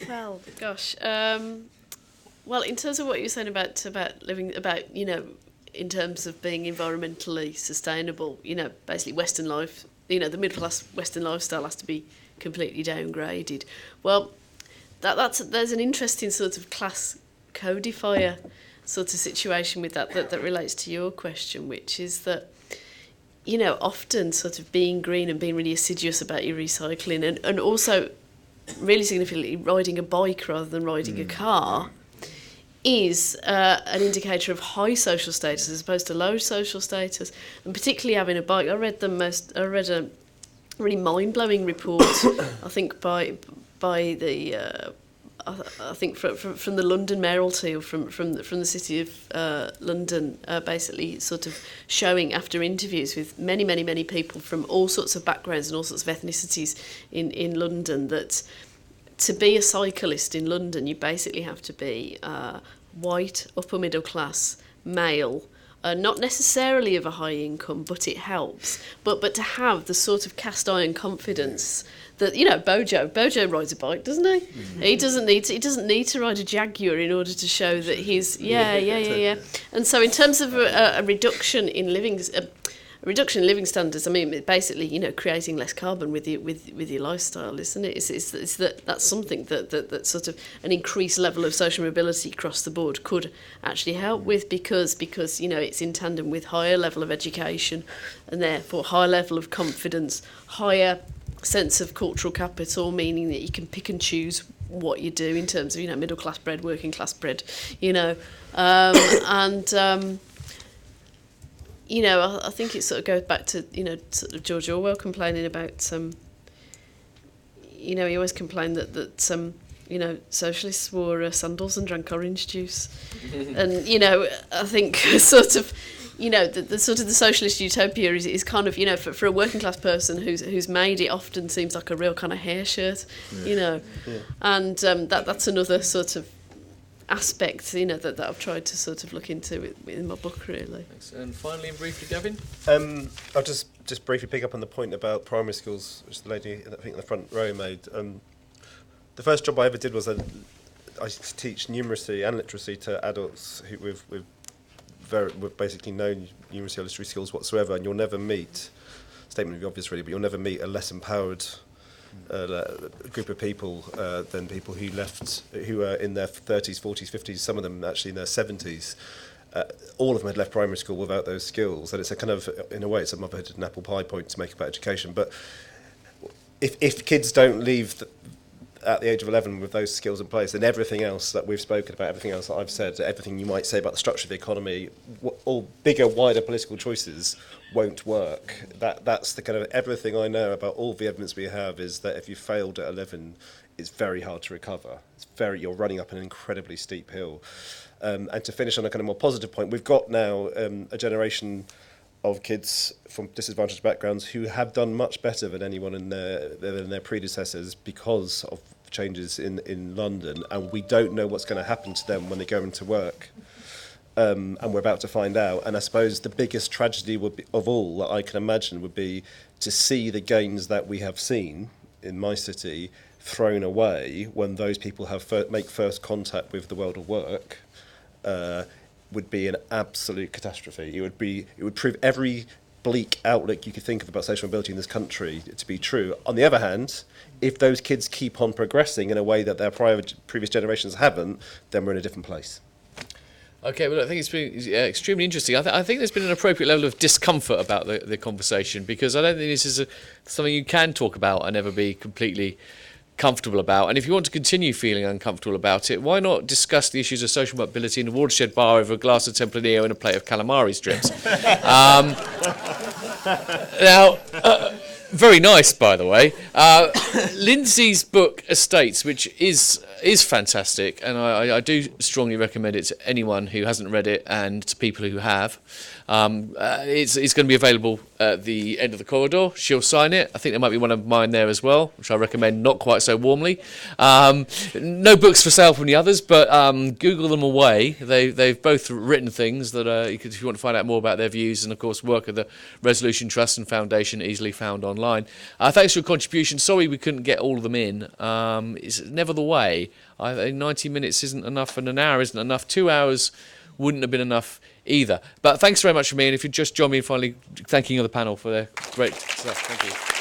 Well, gosh. Well, in terms of what you were saying about living, about, you know, in terms of being environmentally sustainable, you know, basically Western life, you know, the middle class Western lifestyle has to be completely downgraded. Well, there's an interesting sort of class codifier sort of situation with that relates to your question, which is that, you know, often sort of being green and being really assiduous about your recycling and also really significantly riding a bike rather than riding a car is an indicator of high social status as opposed to low social status, and particularly having a bike. I read a really mind-blowing report, I think by the I think from the London Mayoralty, or from the City of London, basically sort of showing, after interviews with many people from all sorts of backgrounds and all sorts of ethnicities in London, that to be a cyclist in London, you basically have to be white, upper middle class, male, not necessarily of a high income, but it helps. But to have the sort of cast iron confidence that, you know, Bojo rides a bike, doesn't he? Mm-hmm. He doesn't need to ride a Jaguar in order to show that he's yeah. And so in terms of a reduction in living standards, I mean, basically, you know, creating less carbon with your lifestyle, isn't it? It's that's something that sort of an increased level of social mobility across the board could actually help with, because you know, it's in tandem with higher level of education and therefore higher level of confidence, higher sense of cultural capital, meaning that you can pick and choose what you do in terms of, you know, middle class bread, working class bread, you know, you know, I think it sort of goes back to, you know, sort of George Orwell complaining about, you know, he always complained that you know, socialists wore sandals and drank orange juice. And, you know, I think sort of, you know, the sort of the socialist utopia is kind of, you know, for a working class person who's made it, often seems like a real kind of hair shirt, you know. Yeah. And that's another sort of aspect, you know, that I've tried to sort of look into in my book, really. Thanks. And finally and briefly, Gavin? I'll just briefly pick up on the point about primary schools, which the lady, I think, in the front row made. The first job I ever did was I used to teach numeracy and literacy to adults who with basically no numeracy or literacy skills whatsoever, and you'll never meet, statement of the obvious really, but you'll never meet a less empowered group of people than people who are in their 30s, 40s, 50s, some of them actually in their 70s. All of them had left primary school without those skills, and it's a kind of, in a way, it's a motherhood and apple pie point to make about education. But if kids don't leave at the age of 11 with those skills in place, then everything else that we've spoken about, everything else that I've said, everything you might say about the structure of the economy, all bigger, wider political choices won't work. That's the kind of, everything I know about all the evidence we have is that if you failed at 11, it's very hard to recover. You're running up an incredibly steep hill. And to finish on a kind of more positive point, we've got now a generation of kids from disadvantaged backgrounds who have done much better than anyone in their predecessors because of changes in London, and we don't know what's going to happen to them when they go into work. And we're about to find out. And I suppose the biggest tragedy of all that I can imagine would be to see the gains that we have seen in my city thrown away when those people make first contact with the world of work. Would be an absolute catastrophe. It would prove every bleak outlook you could think of about social mobility in this country to be true. On the other hand, if those kids keep on progressing in a way that their previous generations haven't, then we're in a different place. Okay, well, I think it's been extremely interesting. I think there's been an appropriate level of discomfort about the conversation, because I don't think this is something you can talk about and never be completely comfortable about. And if you want to continue feeling uncomfortable about it, why not discuss the issues of social mobility in a watershed bar over a glass of Tempranillo and a plate of calamari strips? Now, very nice, by the way. Lynsey's book Estates, which is fantastic, and I do strongly recommend it to anyone who hasn't read it and to people who have. It's going to be available at the end of the corridor. She'll sign it. I think there might be one of mine there as well, which I recommend not quite so warmly. No books for sale from the others, but Google them away. They've both written things that if you want to find out more about their views, and of course work of the Resolution Trust and Foundation, easily found online. Thanks for your contribution. Sorry we couldn't get all of them in. It's never the way. 90 minutes isn't enough, and an hour isn't enough. 2 hours wouldn't have been enough either. But thanks very much for me, and if you just join me in finally thanking the panel for their great stuff. Thank you.